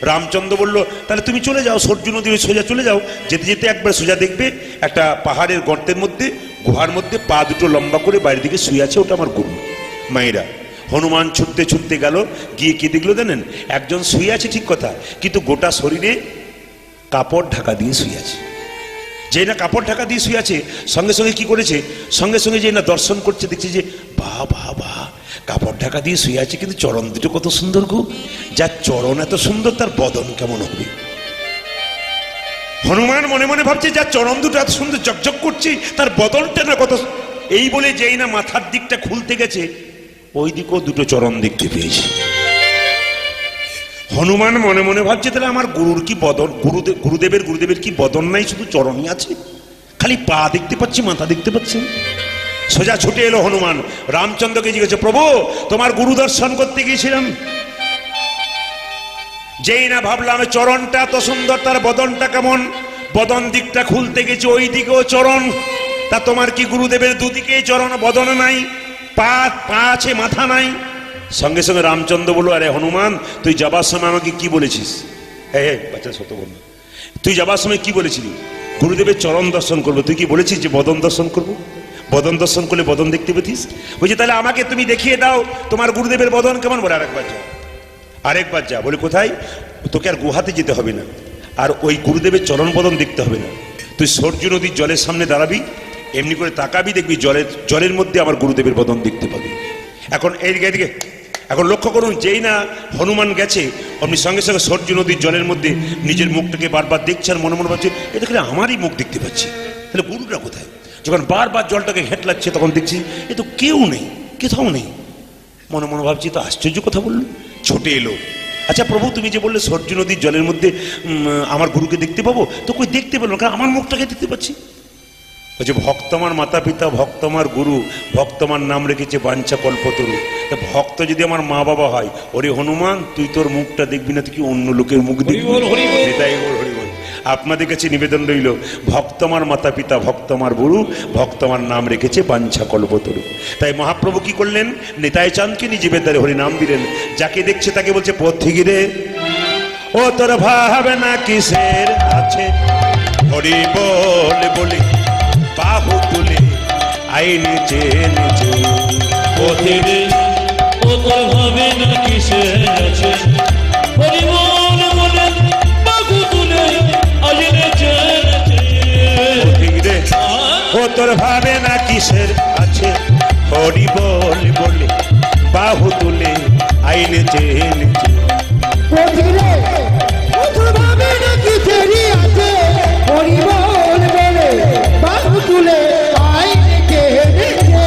রামচন্দ্র বলল, তাহলে তুমি চলে যাও, সরজু নদীর সোজা চলে যাও। যেতে যেতে একবার সোজা দেখবে একটা পাহাড়ের গর্তের মধ্যে, গুহার মধ্যে পা দুটো লম্বা করে বাইরের দিকে শুয়ে আছে, ওটা আমার গুরু। মায়েরা, হনুমান ছুটতে ছুটতে গেল, গিয়ে কি দেখলো জানেন? একজন শুয়ে আছে ঠিক কথা, কিন্তু গোটা শরীরে কাপড় ঢাকা দিয়ে শুয়ে আছে। যে না কাপড় ঢাকা দিয়ে শুয়ে আছে, সঙ্গে সঙ্গে কি করেছে? সঙ্গে সঙ্গে যে না দর্শন করছে, দেখছে যে বাহ বাহ বাহ, কাপড় ঢাকা দিয়ে শুয়ে আছে, কিন্তু চরণ দুটো কত সুন্দর গো। যার চরণ এত সুন্দর, তার বদন কেমন হবে? হনুমান মনে মনে ভাবছে, যার চরণ দুটো এত সুন্দর ঝকঝক করছে, তার বদনটা না কত। এই বলে যেই না মাথার দিকটা খুলতে গেছে, ওই দিকেও দুটো চরণ দেখতে পেয়েছে। হনুমান মনে মনে ভাবছে, তাহলে আমার গুরুর কি বদন, গুরুদেবের কি বদন নাই, শুধু চরণই আছে, খালি পা দেখতে পাচ্ছি, মাথা দেখতে পাচ্ছি। সোজা ছুটে এলো হনুমান, রামচন্দ্রকে জিজ্ঞেস, প্রভু তোমার গুরু দর্শন করতে গিয়েছিলাম, যেই না ভাবলাম চরণটা এত সুন্দর, তার বদনটা কেমন, বদন দিকটা খুলতে গেছে, ওই দিকেও চরণ। তা তোমার কি গুরুদেবের দুদিকে চরণ, বদন নাই, পা আছে, মাথা নাই? সঙ্গে সঙ্গে রামচন্দ্র বলল, আরে হনুমান, তুই যাবার সময় আমাকে কি বলেছিস? হ্যাঁ বাচ্চা সত্য বলল, তুই যাবার সময় কি বলেছিলি? গুরুদেবের চরণ দর্শন করবো। তুই কি বলেছিস যে বদন দর্শন করবো? বদন দর্শন করলে বদন দেখতে পেতিস? বলছি তাহলে আমাকে তুমি দেখিয়ে দাও তোমার গুরুদেবের বদন কেমন। বলে আরেকবার যা, আরেকবার যা। বলে কোথায়? তোকে আর গুহাতে যেতে হবে না, আর ওই গুরুদেবের চরণ বদন দেখতে হবে না। তুই সূর্য নদীর জলের সামনে দাঁড়াবি, এমনি করে তাকাবি, দেখবি জলের মধ্যে আমার গুরুদেবের বদন দেখতে পাবি। এখন এইদিকে এখন লক্ষ্য করুন, যেই না হনুমান গেছে অমনি সঙ্গে সঙ্গে সূর্য নদীর জলের মধ্যে নিজের মুখটাকে বারবার দেখছে আর মনে মনে ভাবছে এটা করে আমারই মুখ দেখতে পাচ্ছি, তাহলে গুরুটা কোথায়? যখন বারবার জলটাকে ঘেঁটলাচ্ছে তখন দেখছি এ তো কেউ নেই, কোথাও নেই। মনে মনে ভাবছি তো আশ্চর্য কথা বললো, ছুটে এলো। আচ্ছা প্রভু, তুমি যে বললে সূর্য নদীর জলের মধ্যে আমার গুরুকে দেখতে পাবো, তো কই দেখতে পেলো না, কারণ আমার মুখটাকে দেখতে পাচ্ছি। বলছে ভক্ত আমার মাতা পিতা, ভক্ত আমার গুরু, ভক্ত আমার নাম রেখেছে বাঞ্ছা কল্পতরু। তা ভক্ত যদি আমার মা বাবা হয়, ওরে হনুমান তুই তোর মুখটা দেখবি না, তুই কি অন্য লোকের মুখ দেখবি? তাই বল, হরি বল। আপনাদের কাছে নিবেদন রইল, ভক্ত আমার মাতা পিতা, ভক্ত আমার গুরু, ভক্ত আমার নাম রেখেছে বাঞ্ছা কল্পতরু। তাই মহাপ্রভু কি করলেন, নিতাই চাঁদকে নিজের দ্বারে হরি নাম দিলেন। যাকে দেখছে তাকে বলছে পথিগিরে ও তোর ভাবে না কিসের আছে, হরি বল বলে বাহু তুলে আই নিচে নিচে। পথিরে ও তোর ভাবে না কিসে আছে, হরি বল বলে বাহু তুলে আই নিচে নিচে। পথিরে ও তোর ভাবে না কিসের আছে, হরি বল বলে বাহু তুলে আই নিচে নিচে। পথিরে ও তোর ভাবে না কিসেরই আছে, হরি বল বলে বাহু তুলে আই নিচে নিচে।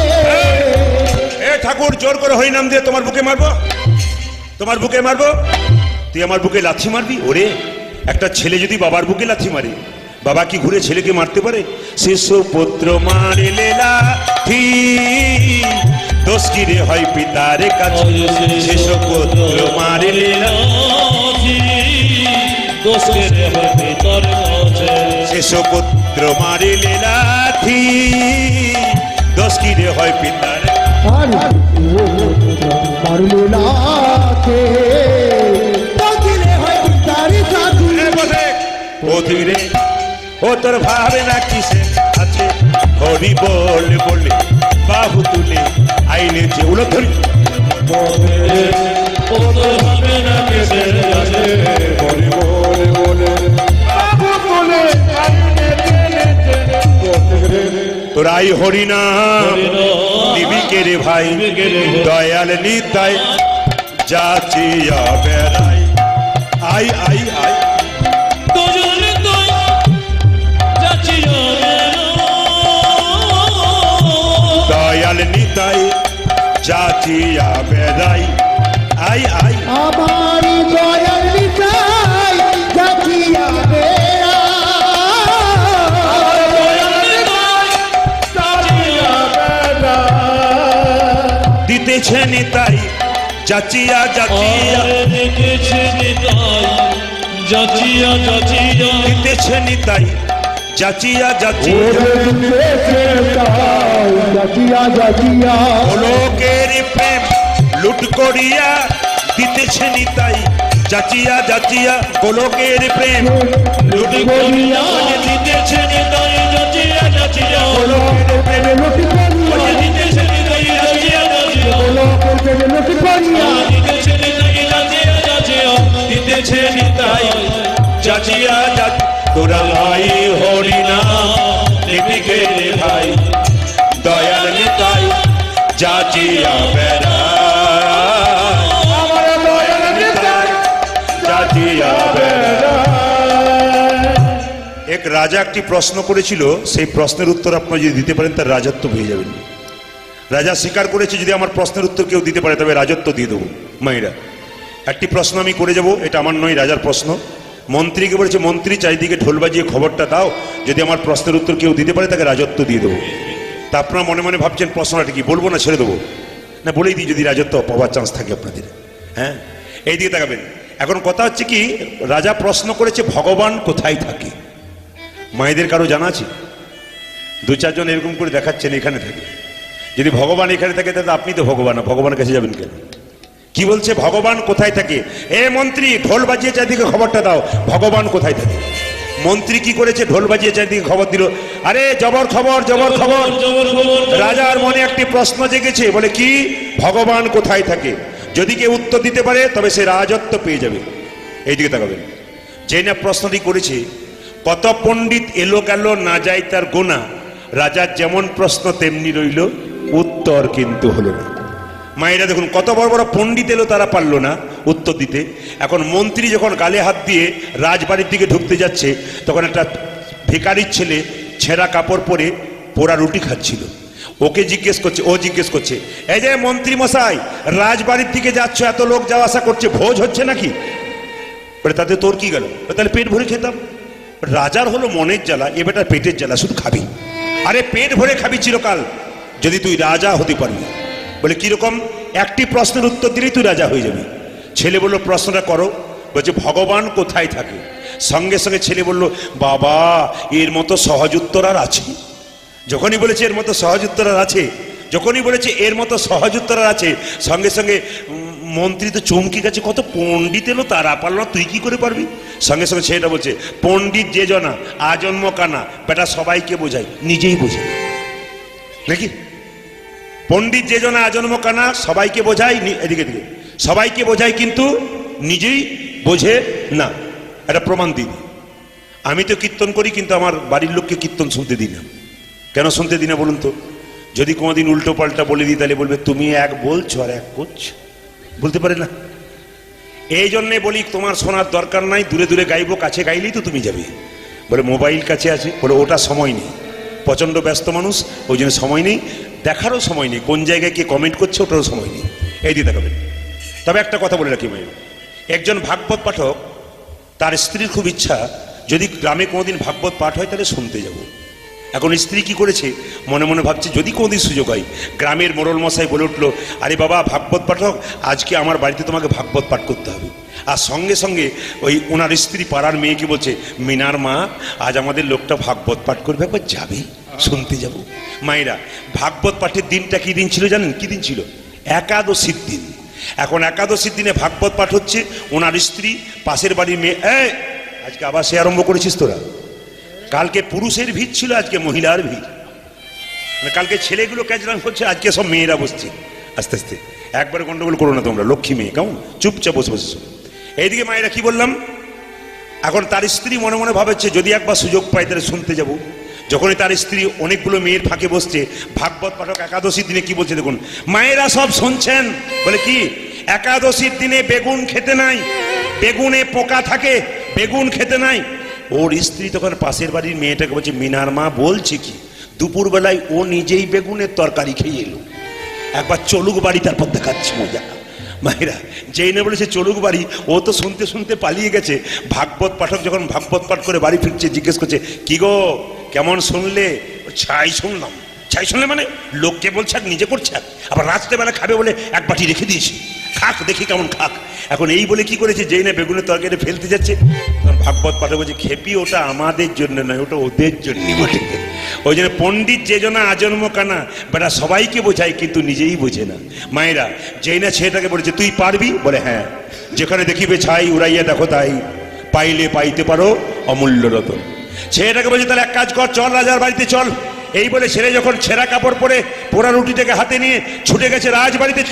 এ ঠাকুর, জোর করে হরি নাম দিয়ে তোমার বুকে মারবো, তোমার বুকে মারবো, তুই আমার বুকে লাথি মারবি? ওরে, একটা ছেলে যদি বাবার বুকে লাথি মারে, বাবা কি ঘুরে ছেলেকে মারতে পারে? শিশু পুত্র মারিলে লাথি, দোষ কি রে হয় পিতার কাছে, শিশু পুত্র মারিলে লাথি, দোষ কে রে হয় পিতার কাছে। শিশু পুত্র মারিলে লাথি, দোষ কি রে হয় পিতার। মারলো নাকে পথিরে হয় তারি সাধু। পথিরে ও তোর ভাবে না কিসে আছে, হরি বল বলে বাহু তুলে আইনে যে উলো ধরি। পথিরে ও তোর ভাবে না কিসে আছে, হরি বল বলে বাহু তুলে আই নিচে নিচে। পথিরে তোরাই হরিনাম নিবিকে রে ভাই, দয়াল নিতাই যাচিয়া বেড়াই। আই আই আই দুজন তুই যাচ্ছিস দয়াল নিতাই যাচিয়া বেড়াই। আই আই আমার দয়াল নিতাই যাচিয়া বেড়া। দিতেছে নিতাই যাচিয়া যাচিয়া, দেখেছে নিতাই যাচিয়া যাচিয়া, দিতেছে নিতাই যাচিয়া যাচিয়া। যাচিয়া যাচিয়া লোকের প্রেম লুট করিয়া দিতেছে নিতাই যাচিয়া যাচিয়া। গোলকের প্রেম লুট করিয়া দিতেছে নিতাই যাচিয়া যাচিয়া, গোলকের প্রেম দিতেছে নিতাই যাচিয়া যাচিয়া, দিতেছে নিতাই যাচিয়া যাচিয়া, দিতেছে নিতাই যাচিয়া যাচ। তোরা ভাই হরিনাম নিবিকে রে ভাই, দয়াল নিতাই যাচিয়া বেড়াই। আমার দয়াল নিতাই যাচিয়া বেড়াই। এক রাজা একটি প্রশ্ন করেছিল, সেই প্রশ্নের উত্তর আপনারা যদি দিতে পারেন তার রাজত্ব পেয়ে যাবেন। রাজা স্বীকার করেছে যদি আমার প্রশ্নের উত্তর কেউ দিতে পারে তবে রাজত্ব দিয়ে দেবো। মায়েরা, একটি প্রশ্ন আমি করে যাব, এটা আমার নয়, রাজার প্রশ্ন। মন্ত্রীকে বলেছে, মন্ত্রী চারিদিকে ঢোল বাজিয়ে খবরটা দাও, যদি আমার প্রশ্নের উত্তর কেউ দিতে পারে তাকে রাজত্ব দিয়ে দেবো। তা আপনারা মনে মনে ভাবছেন প্রশ্নটা কি, বলবো না ছেড়ে দেবো? না, বলেই দিই যদি রাজত্ব পাওয়ার চান্স থাকে আপনাদের। হ্যাঁ, এই দিকে তাকাবেন। এখন কথা হচ্ছে কি, রাজা প্রশ্ন করেছে ভগবান কোথায় থাকে। মায়েদের কারো জানা আছে? দু চারজন এরকম করে দেখাচ্ছেন এখানে থাকে। যদি ভগবান এখানে থাকে তাহলে আপনি তো ভগবান, ভগবানের কাছে যাবেন কেন? কি বলছে, ভগবান কোথায় থাকে? এ মন্ত্রী, ঢোল বাজিয়ে চারদিকে খবরটা দাও, ভগবান কোথায় থাকে। মন্ত্রী কি করেছে, ঢোল বাজিয়ে চারদিকে খবর দিল। আরে জবর খবর, জবর খবর। রাজার মনে একটি প্রশ্ন জেগেছে, বলে কি, ভগবান কোথায় থাকে। যদি কেউ উত্তর দিতে পারে তবে সে রাজত্ব পেয়ে যাবে। এইদিকে তাকাবেন। যেই না প্রশ্নটি করেছে, কত পণ্ডিত এলো গেল না যায় তার গোনা, রাজার যেমন প্রশ্ন তেমনি রইল, উত্তর কিন্তু হলো না। মায়েরা দেখুন, কত বড় বড় পণ্ডিত এলো, তারা পারলো না উত্তর দিতে। এখন মন্ত্রী যখন গালে হাত দিয়ে রাজবাড়ির দিকে ঢুকতে যাচ্ছে, তখন একটা ভিখারির ছেলে ছেঁড়া কাপড় পরে পোড়া রুটি খাচ্ছিল। ওকে জিজ্ঞেস করছে, ও জিজ্ঞেস করছে, এই যে মন্ত্রী মশাই, রাজবাড়ির দিকে যাচ্ছ, এত লোক যাওয়া আসা করছে, ভোজ হচ্ছে নাকি? বলে তাতে তোর কি গেল? তাহলে পেট ভরে খেতাম। রাজার হলো মনের জ্বালা, এ বেটার পেটের জ্বালা, শুধু খাবি। আরে পেট ভরে খাবি চিরকাল, যদি তুই রাজা হতে পারবি। বলে কিরকম? একটি প্রশ্নের উত্তর দিলেই তুই রাজা হয়ে যাবি। ছেলে বলল, প্রশ্নটা করো। বলছে, ভগবান কোথায় থাকে? সঙ্গে সঙ্গে ছেলে বলল, বাবা, এর মতো সহজ উত্তর আর আছে? যখনই বলেছে এর মতো সহজ উত্তর আর আছে, যখনই বলেছে এর মতো সহজ উত্তর আর আছে, সঙ্গে সঙ্গে মন্ত্রী তো চমকে গেছে, কত পণ্ডিত এলো, তারা পারল না, তুই কি করে পারবি? সঙ্গে সঙ্গে ছেলেটা বলছে, পণ্ডিত যে জনা আজন্ম কানা, বেটা সবাইকে বোঝায়, নিজেই বোঝে না। নাকি? পণ্ডিত যে জনা আজন্ম কানা, সবাইকে বোঝায়, এদিকে দিকে সবাইকে বোঝায়, কিন্তু নিজেই বোঝে না। এটা প্রমাণ দিন। আমি তো কীর্তন করি, কিন্তু আমার বাড়ির লোককে কীর্তন শুনতে দিই না। কেন শুনতে দিই না বলুন তো? যদি কোনোদিন উল্টো পাল্টা বলে দিই, তাহলে বলবে তুমি এক বলছো আর এক করছো, বলতে পারে না। এই জন্যে বলি, তোমার শোনার দরকার নাই, দূরে দূরে গাইবো, কাছে গাইলেই তো তুমি যাবে। বলে মোবাইল কাছে আছে, বলে ওটা সময় নেই, প্রচণ্ড ব্যস্ত মানুষ, ওই জন্য সময় নেই, দেখারও সময় নেই, কোন জায়গায় কে কমেন্ট করছে ওটারও সময় নেই। এই দিয়ে দেখাবেন। তবে একটা কথা বলে রাখি ভাই, একজন ভাগবত পাঠক, তার স্ত্রীর খুব ইচ্ছা, যদি গ্রামে কোনোদিন ভাগবত পাঠ হয় তাহলে শুনতে যাব। এখন স্ত্রী কি করেছে, মনে মনে ভাবছে, যদি কোনোদিন সুযোগ হয়। গ্রামের মোড়ল মশাই বলে উঠলো, আরে বাবা ভাগবত পাঠক, আজকে আমার বাড়িতে তোমাকে ভাগবত পাঠ করতে হবে। আর সঙ্গে সঙ্গে ওই ওনার স্ত্রী পাড়ার মেয়েকে বলছে, মিনার মা, আজ আমাদের লোকটা ভাগবত পাঠ করবে, একবার যাবে, শুনতে যাব। মায়েরা, ভাগবত পাঠের দিনটা কি দিন ছিল জানেন? কি দিন ছিল? একাদশীর দিন। এখন একাদশীর দিনে ভাগবত পাঠ হচ্ছে, ওনার স্ত্রী পাশের বাড়ির মেয়ে, আজকে আবার সে আরম্ভ করেছিস তোরা? কালকে পুরুষের ভিড় ছিল, আজকে মহিলার ভিড়। কালকে ছেলেগুলো ক্যাচরান করছে, আজকে সব মেয়েরা বসছে। আস্তে আস্তে একবারে গন্ডগোল করো না তোমরা, লক্ষ্মী মেয়ে, কেমন? চুপচাপ বসে বসে। এইদিকে মায়েরা কি বললাম, এখন তার স্ত্রী মনে মনে ভাবছে, যদি একবার সুযোগ পাই তাহলে শুনতে যাব। যখনই তার স্ত্রী অনেকগুলো মেয়ের ফাঁকে বসছে, ভাগবত পাঠক একাদশীর দিনে কি বলছে দেখুন। মায়েরা সব শুনছেন, বলে কি? একাদশীর দিনে বেগুন খেতে নাই, বেগুনে পোকা থাকে, বেগুন খেতে নাই। ওর স্ত্রী তখন পাশের বাড়ির মেয়েটাকে বলছে, মিনার মা বলছে কি? দুপুরবেলায় ও নিজেই বেগুনের তরকারি খেয়ে এলো, একবার চলুক বাড়ি, তারপর দেখাচ্ছি মজা। মায়েরা, যেই না বলেছে চলুক বাড়ি, ও তো শুনতে শুনতে পালিয়ে গেছে। ভাগবত পাঠক যখন ভাগবত পাঠ করে বাড়ি ফিরছে, জিজ্ঞেস করছে, কি গো কেমন শুনলে? ছাই শুনলাম। ছাই শুনলে মানে? লোককে বলছে আর নিজে করছে, আবার রাত্রেবেলা খাবে বলে এক বাটি রেখে দিয়েছি, খাক দেখি কেমন খাক। এখন এই বলে কি করেছে, যেই না বেগুনের তরকারি ফেলতে যাচ্ছে, তখন ভাগবত পাঠক বলছে, খেপি, ওটা আমাদের জন্য নয়, ওটা ওদের জন্য বটে। ওই জন্য পণ্ডিত যে জন্য আজন্ম কানা, বেটা সবাইকে বোঝায়, কিন্তু নিজেই বোঝে না। মায়েরা, যেই না ছেলেটাকে বলেছে, তুই পারবি? বলে হ্যাঁ। যেখানে দেখিবে ছাই, উড়াইয়া দেখো তাই, পাইলে পাইতে পারো অমূল্য রতন। ছেলেটাকে বলছে, তাহলে এক কাজ কর, চল রাজার বাড়িতে চল। এই বলে ছেলে যখন ছেঁড়া কাপড় পরে পোড়া রুটিটাকে হাতে নিয়ে ছুটে গেছে রাজবাড়িতে।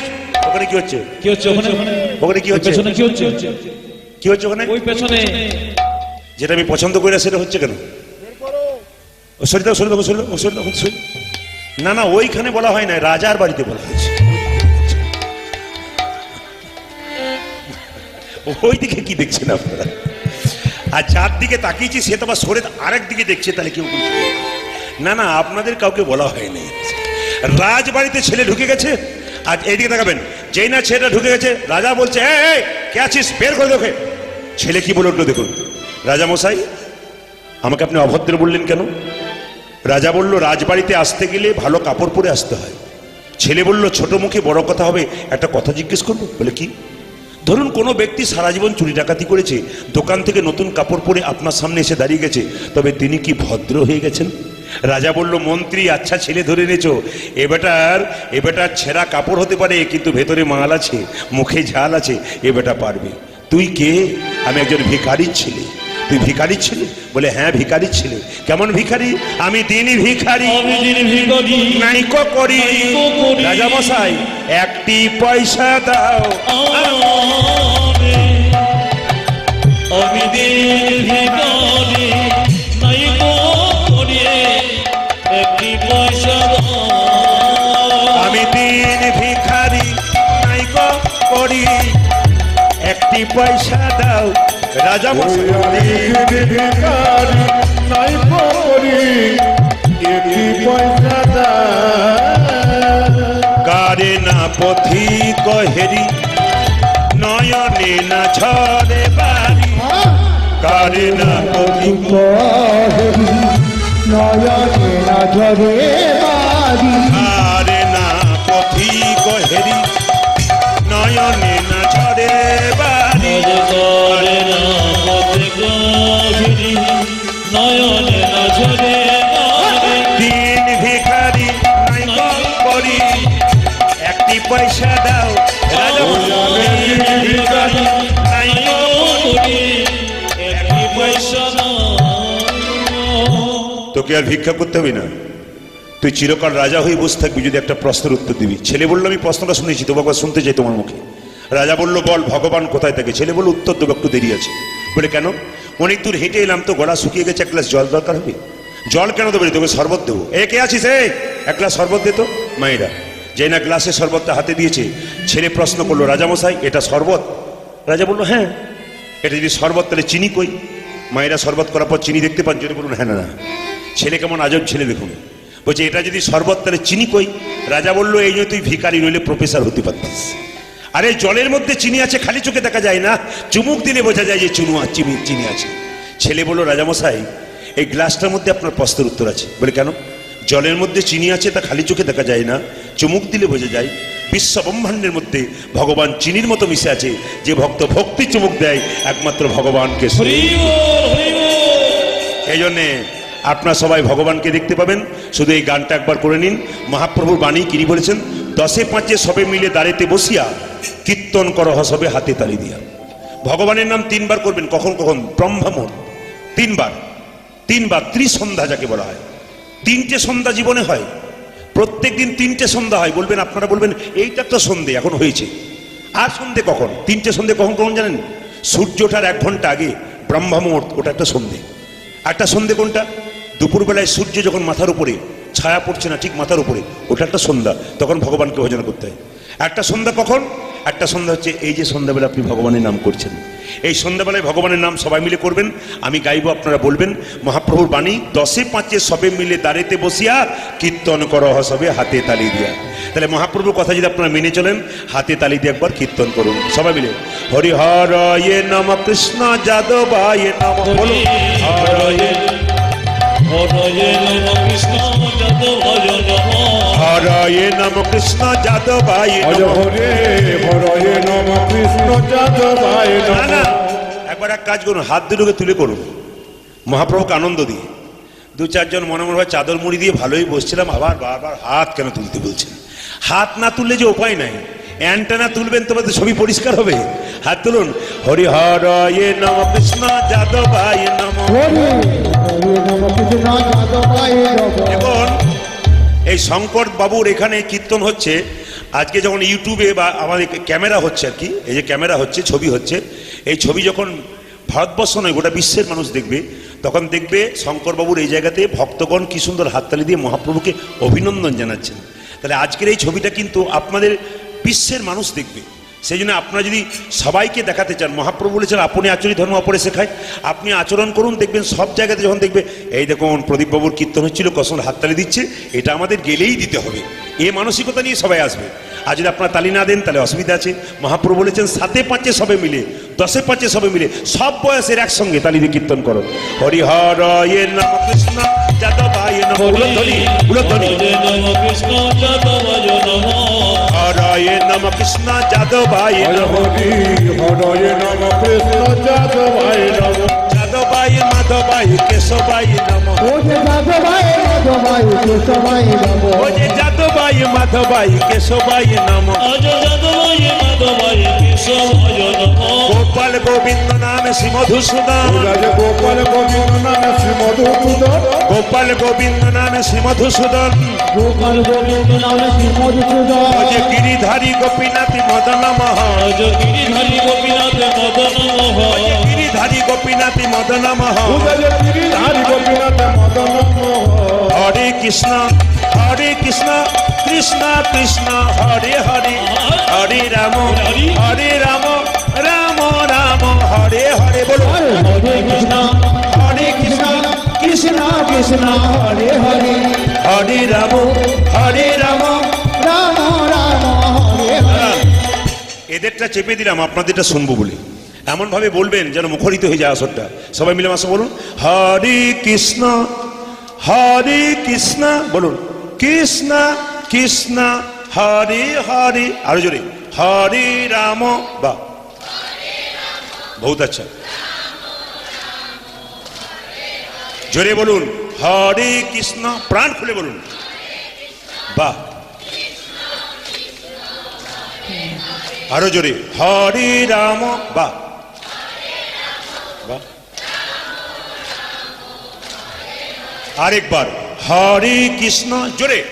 ওখানে কি হচ্ছে? কি হচ্ছে ওখানে? ওখানে কি হচ্ছে? পেছনে কি হচ্ছে? কি হচ্ছে ওখানে? ওই পেছনে যেটা আমি পছন্দ করি না সেটা হচ্ছে কেন? না না, ওইখানে বলা হয় না, রাজার বাড়িতে বলা হয়েছে। ওই দিকে কি দেখছেন আপনারা? আর যার দিকে তাকিয়েছি সে তো আবার সরে আরেক দিকে দেখছে, তাহলে কেউ না না, আপনাদের কাউকে বলা হয়নি। রাজবাড়িতে ছেলে ঢুকে গেছে, আর এইদিকে তাকাবেন, যেই না ছেলেটা ঢুকে গেছে, রাজা বলছে, কে আছিস, বের করে দেখে। ছেলে কি বলে উঠলো দেখুন, রাজা মশাই আমাকে আপনি অভদ্র বললেন কেন? রাজা বলল, রাজবাড়িতে আসতে গেলে ভালো কাপড় পরে আসতে হয়। ছেলে বলল, ছোট মুখে বড় কথা হবে, একটা কথা জিজ্ঞেস করবো। বলে কি? ধরুন কোনো ব্যক্তি সারা জীবন চুরি ডাকাতি করেছে, দোকান থেকে নতুন কাপড় পরে আপনার সামনে এসে দাঁড়িয়ে গেছে, তবে তিনি কি ভদ্র হয়ে গেছেন? রাজা বলল, মন্ত্রী আচ্ছা ছেলে ধরে এনেছো, এ বেটার ছেঁড়া কাপড় হতে পারে, কিন্তু ভেতরে মাল আছে, মুখে ঝাল আছে, এ বেটা পারবে। তুই কে? আমি একজন ভিখারির ছেলে। তুই ভিখারির ছেলে? বলে হ্যাঁ ভিখারির ছেলে। কেমন ভিখারি? আমি দিনই ভিখারি, নাইকো করি। রাজা মশাই একটি পয়সা দাও। দিন ভিখারি নাই গো করিয়ে একটি পয়সা দাও। আমি দিন ভিখারি নাই গো করি একটি পয়সা দাও। রাজা মশাই ভিখারি নাই করি একটি পয়সা দাও। কারে না পথিক হেরি নয়নে না ঝরে বাড়ি। কারে না পথিক নয়নে না ঝরে বাড়ি। কারে না পথিক হেরি নয়নে না ঝরে বাড়ি। করে না পথে গভীরি নয়নে না ঝরে বাড়ি। দিন ভিখারি নাই গো করি একটি পয়সা দাও। রাজা মশাই দিন ভিখারি নাই গো করি একটি পয়সা দাও। তোকে আর ভিক্ষা করতে হবে না, তুই চিরকাল রাজা হয়ে বসে থাকবি যদি একটা প্রশ্নের উত্তর দিবি। ছেলে বললো আমি প্রশ্নটা শুনেছি, তোমাকে একবার শুনতে চাই তোমার মুখে। রাজা বলল বল ভগবান কোথায় থাকে? ছেলে বলল উত্তর দেবো, একটু দেরি আছে। বলে কেন? অনেক দূর হেঁটে এলাম তো গলা শুকিয়ে গেছে, এক গ্লাস জল দরকার হবে। জল কেন দেবো? তোকে শরবত দেবো। এ কে আছিস? এক গ্লাস শরবত দে তো। মায়েরা যে না গ্লাসে শরবতটা হাতে দিয়েছে, ছেলে প্রশ্ন করলো রাজামশাই এটা শরবত? রাজা বললো হ্যাঁ। এটা যদি শরবত তাহলে চিনি কই? মায়েরা শরবত করার পর চিনি দেখতে পান? যদি বলুন হ্যাঁ। না ছেলে কেমন আজব ছেলে দেখুন, বলছে এটা যদি শরবত তাহলে চিনি কই? রাজা বললো এই যে তুই ভিখারি নইলে প্রফেসর হতে পারতিস। আরে জলের মধ্যে চিনি আছে, খালি চোখে দেখা যায় না, চুমুক দিলে বোঝা যায় যে চিনি আছে। ছেলে বললো রাজামশাই এই গ্লাসটার মধ্যে আপনার প্রশ্নের উত্তর আছে। বলে কেন? জলের মধ্যে চিনি আছে, তা খালি চোখে দেখা যায় না, চুমুক দিলে বোঝা যায়। বিশ্ব ব্রহ্মাণ্ডের মধ্যে ভগবান চিনির মতো মিশে আছে, যে ভক্ত ভক্তি চুমুক দেয় একমাত্র ভগবানকে। হরি বল, হরি বল। এই জন্যে আপনারা সবাই ভগবানকে দেখতে পাবেন। শুধু এই গানটা একবার করে নিন। মহাপ্রভুর বাণী তিনি বলেছেন, 10-5 সবে মিলে দাঁড়িতে বসিয়া কীর্তন করো হসবে হাতে তালি দিয়া। ভগবানের নাম 3 বার করবেন। কখন কখন? ব্রহ্মমুহূর্ত 3 বার, 3 বার। ত্রিসন্ধ্যা যাকে বলা হয়, 3টে সন্ধ্যা জীবনে হয়। প্রত্যেক দিন 3টে সন্ধ্যা হয়। বলবেন আপনারা বলবেন এইটা তো সন্ধে এখন হয়েছে। আর সন্ধে কখন? 3টে সন্ধে কখন কখন জানেন? সূর্য ওঠার 1 ঘন্টা আগে ব্রহ্মমুহূর্ত, ওটা একটা সন্ধে। একটা সন্ধে কোনটা? দুপুরবেলায় সূর্য যখন মাথার উপরে ছায়া পড়ছে না, ঠিক মাথার উপরে, ওটা একটা সন্ধ্যা, তখন ভগবানকে ভজন করতে হয়। একটা সন্ধ্যা কখন? একটা সন্ধ্যা হচ্ছে এই যে সন্ধ্যাবেলা আপনি ভগবানের নাম করছেন, এই সন্ধ্যাবেলায় ভগবানের নাম সবাই মিলে করবেন। আমি গাইব, আপনারা বলবেন। মহাপ্রভুর বাণী, 10-5 সবে মিলে দাঁড়িতে বসিয়া কীর্তন করো হসবে হাতে তালি দিয়া। তাহলে মহাপ্রভুর কথা যদি আপনারা মেনে চলেন, হাতে তালি দিয়ে একবার কীর্তন করুন সবাই মিলে। হরি হরয়ে নম কৃষ্ণ যাদবায় নম। বলুন হরয়ে হরয়ে নম কৃষ্ণ যাদবায় নমঃ। হরয়ে নম কৃষ্ণ যাদবায় হরে নম। হরে হরে নম কৃষ্ণ যাদবায় না না, নমঃ। একবার এক কাজ করুন, হাত দুটোকে তুলে করুন মহাপ্রভুকে আনন্দ দিয়ে। 2-4 জন মনে মনে হয় চাদর মুড়ি দিয়ে ভালোই বসছিলাম, আবার বারবার হাত কেন তুলতে বলছেন? হাত না তুললে যে উপায় নাই, অ্যান্টেনা তুলবেন তবে তো ছবি পরিষ্কার হবে। হাত তুলুন। হরি হরয়ে নম কৃষ্ণ যাদবায় নম। হরি হরি নম কৃষ্ণ যাদবায় নমঃ। এখন এই শঙ্কর বাবুর এখানে কীর্তন হচ্ছে। আজকে যখন ইউটিউবে বা আমাদের ক্যামেরা হচ্ছে আর কি, এই যে ক্যামেরা হচ্ছে, ছবি হচ্ছে, এই ছবি যখন ভারতবর্ষ নয় গোটা বিশ্বের মানুষ দেখবে, তখন দেখবে শঙ্করবাবুর এই জায়গাতে ভক্তগণ কি সুন্দর হাততালি দিয়ে মহাপ্রভুকে অভিনন্দন জানাচ্ছেন। তাহলে আজকের এই ছবিটা কিন্তু আপনাদের বিশ্বের মানুষ দেখবে। সেই জন্য আপনারা যদি সবাইকে দেখাতে চান, মহাপ্রভু বলেছেন আপনি আচরি ধর্ম অপরে শেখায়, আপনি আচরণ করুন, দেখবেন সব জায়গাতে যখন দেখবে এই দেখুন প্রদীপবাবুর কীর্তন হচ্ছিল, কখন হাততালি দিচ্ছে, এটা আমাদের গেলেই দিতে হবে, এ মানসিকতা নিয়ে সবাই আসবে। আর যদি আপনারা তালি না দেন তাহলে অসুবিধা আছে। মহাপ্রভু বলেছেন 7-5 সবে মিলে, 10-5 সবে মিলে সব বয়সের একসঙ্গে তালি দিয়ে কীর্তন করো। হরি হরয়ে নম কৃষ্ণ যাদবায় নমঃ। উলধ্বনি, উলধ্বনি। হরয়ে নম কৃষ্ণ যাদবায় নমঃ। হরয়ে নম কৃষ্ণ যাদবায় হরে নমঃ। হরি হরে নম কৃষ্ণ যাদবায় নমঃ। যাদবায় মাধবায় কেশবায় নমঃ। ও যে যাদবায় মাধবায় কেশবায় নমঃ। ও যে যাদবায় মাধবায় কেশবায় নমঃ। আজ যাদবায় মাধবায় কেশবায় নমঃ। গোপাল গোবিন্দ নামে শ্রী মধুসূদন। রাজা গোপাল গোবিন্দ নামে শ্রী মধুসূদন। গোপাল গোবিন্দ নামে শ্রী মধুসূদন। গোপাল গোবিন্দ নামে শ্রী মধুসূদন। ও যে গিরিধারী গোপীনাথ মদন মোহন। আজ গিরিধারী গোপীনাথ মদন মোহন। গিরিধারী গোপীনাথী মদন মোহন উদয় গিরিধারী গোপীনাথ মদন মোহন হরে কৃষ্ণ কৃষ্ণ কৃষ্ণ হরে হরে হরে রাম রাম রাম হরে হরে বলো হরে কৃষ্ণ কৃষ্ণ কৃষ্ণ হরে হরে হরে রাম রাম রাম হরে হরে। এদেরটা চেপে দিলাম আপনাদেরটা শুনবো বলে এমন ভাবে বলবেন যেন মুখরিত হয়ে যায় আসরটা সবাই মিলে মাসে বলুন হরে কৃষ্ণ বলুন কৃষ্ণ কৃষ্ণ হরে হরে আরো জোরে হরে রাম বা বহুত আচ্ছা জোরে বলুন হরে কৃষ্ণ প্রাণ খুলে বলুন বাহ আরো জোরে হরে রাম বাহ বাহ আরেকবার হরে কৃষ্ণ জোরে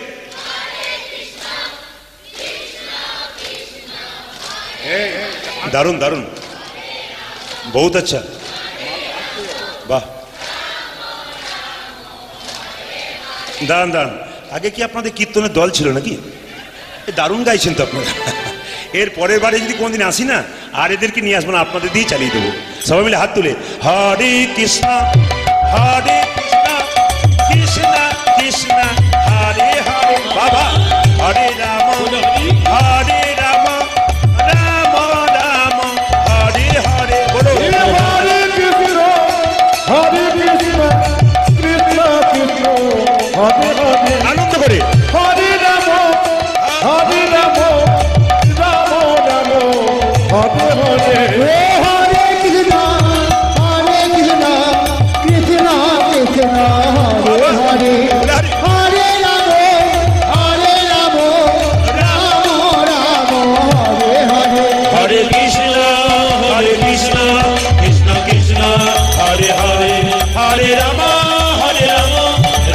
দারুন দারুন বহুত আচ্ছা বাহ দাঁড়ান দাঁড়ান আগে কি আপনাদের কীর্তনের দল ছিল নাকি দারুণ গাইছেন তো আপনারা এর পরের বারে যদি কোনদিন আসি না আর এদেরকে নিয়ে আসবো না আপনাদের দিয়ে চালিয়ে দেবো সবাই মিলে হাত তুলে হরে কৃষ্ণ কৃষ্ণ কৃষ্ণ হরে হরে বাবা হরে রাম রাম রাম হরে হরে বলো হরে কৃষ্ণ কৃষ্ণ কৃষ্ণ হরে হরে আনন্দ করে হরে রাম রাম রাম হরে হরে হরে কৃষ্ণ কৃষ্ণ কৃষ্ণ হরে হরে হরে রাম রাম রাম হরে হরে। হরে কৃষ্ণ কৃষ্ণ কৃষ্ণ হরে হরে হরে রাম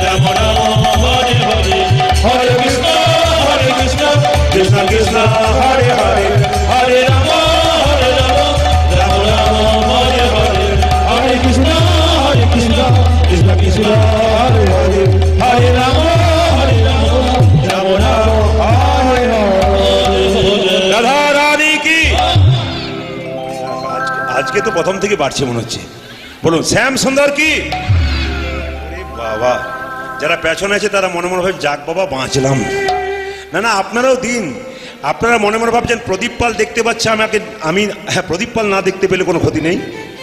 রাম রাম হরে হরে হরে কৃষ্ণ কৃষ্ণ কৃষ্ণ হরে হরে হরে রাম রাম রাম হরে হরে হরে কৃষ্ণ কৃষ্ণ কৃষ্ণ হরে হরে হরে রাম রাম রাম হরে হরে। রাধা রানী কি আজকে তো প্রথম থেকে বাড়ছে মনে হচ্ছে বলুন শ্যাম সুন্দর কি আরে বাবা যারা পেছনে আছে তারা মনে মনে ভাবে যাক বাবা বাঁচলাম না আপনারাও দিন আপনারা মনে মনে ভাবছেন প্রদীপ পাল দেখতে পাচ্ছে আমি হ্যাঁ প্রদীপ পাল না দেখতে পেলে কোনো ক্ষতি নেই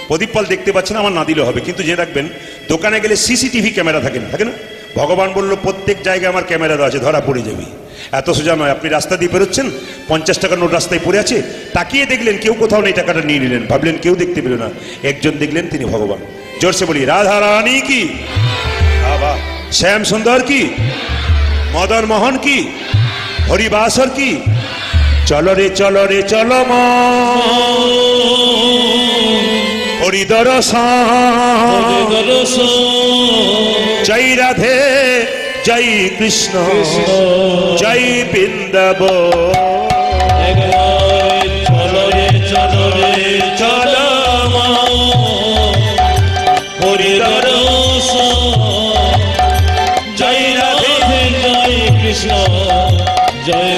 প্রদীপ পাল দেখতে পাচ্ছে না আমার না দিলে হবে কিন্তু জেনে রাখবেন দোকানে গেলে সিসিটিভি ক্যামেরা থাকে না ভগবান বললো প্রত্যেক জায়গায় আমার ক্যামেরা আছে ধরা পড়ে যাবে এত সোজা নয় আপনি রাস্তা দিয়ে বেরোচ্ছেন 50 টাকার নোট রাস্তায় পড়ে আছে তাকিয়ে দেখলেন কেউ কোথাও নেই টাকাটা নিয়ে নিলেন ভাবলেন কেউ দেখতে পেল না একজন দেখলেন তিনি ভগবান জোরসে বলি রাধা রানী কি বাবা শ্যাম সুন্দর কি মদন মোহন কি হরিবাসর কি চলো রে চলো মা হরিদর্শন জয় রাধে জয় কৃষ্ণ জয় বৃন্দাবন চলো রে চলো হরি দর্শন জয় রাধে জয় কৃষ্ণ জয়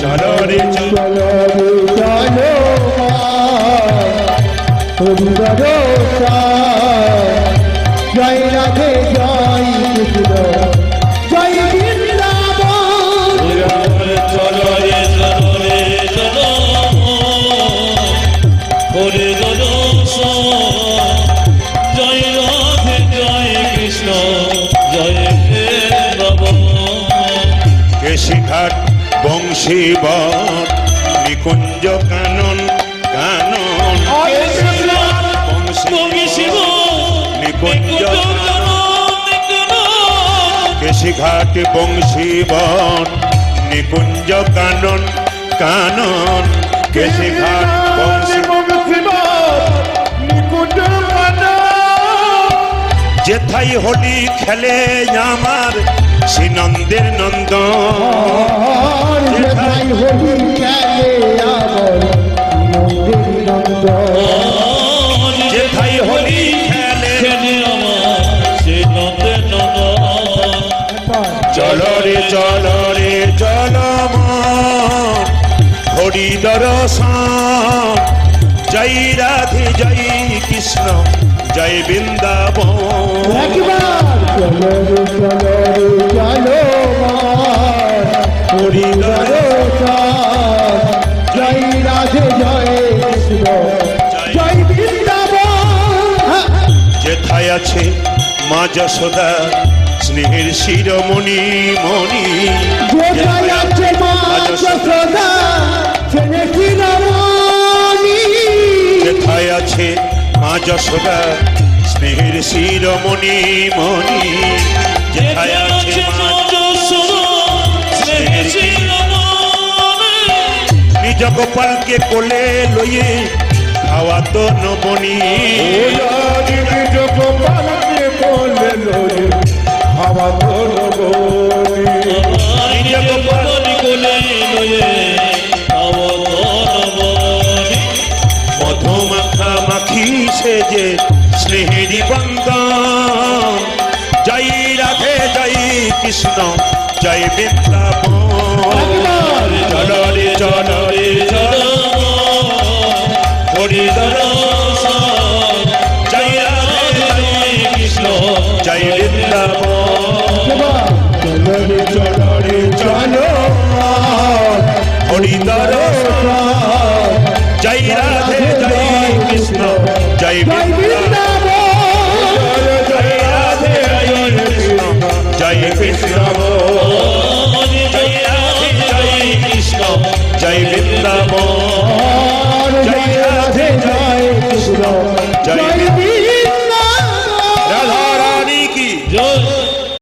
চলো রে চলো জয় রাধে জয় কৃষ্ণ জয় বৃন্দাবন। চলো রে চলো হরি দর্শন জয় রাধে জয় কৃষ্ণ জয় বৃন্দাবন। কেশিঘাট বংশীবর নিকুঞ্জ কানন নিকুঞ্জ কেশিঘাট বংশীবন নিকুঞ্জ কানন কেশিঘাট বংশী যেথাই হোলি খেলে আমার শ্রীনন্দের নন্দন যেথায় হোলি খেলে আমার নন্দের নন্দন দর্শন জয় রাধে জয় কৃষ্ণ জয় বৃন্দাবন একবার চলো রে চলো রে চলো আমার হরি দর্শন জয় রাধে জয় কৃষ্ণ জয় বৃন্দাবন যেথায় আছে মা যশোদা স্নেহের শিরোমণি মণি কোথায় আছে মা যশোদা ছেলে শিরোমণি যেথায় আছে মা যশোদা স্নেহের শিরোমণি মণি যেথায় আছে মা নিজ গোপালকে কোলে লইয়ে খাওয়া তো নবনী নিজ গোপালকে বলে লয়ে হাওয়া তোর গনি নিজ গোপাল মধুমাখা মাখি সেজে স্নেহেরি বন্দন জয় রাধে জয় কৃষ্ণ জয় বৃন্দাবন চলরে চলরে হরি দর্শন জয় রাধে জয় কৃষ্ণ জয় বৃন্দাবন চলরে চলরে চলো হরি দর্শন জয় রাধে জয় কৃষ্ণ জয় বৃন্দাবন জয় রাধে জয় কৃষ্ণ জয় বৃন্দাবন জয় রাধে জয় কৃষ্ণ জয় বৃন্দাবন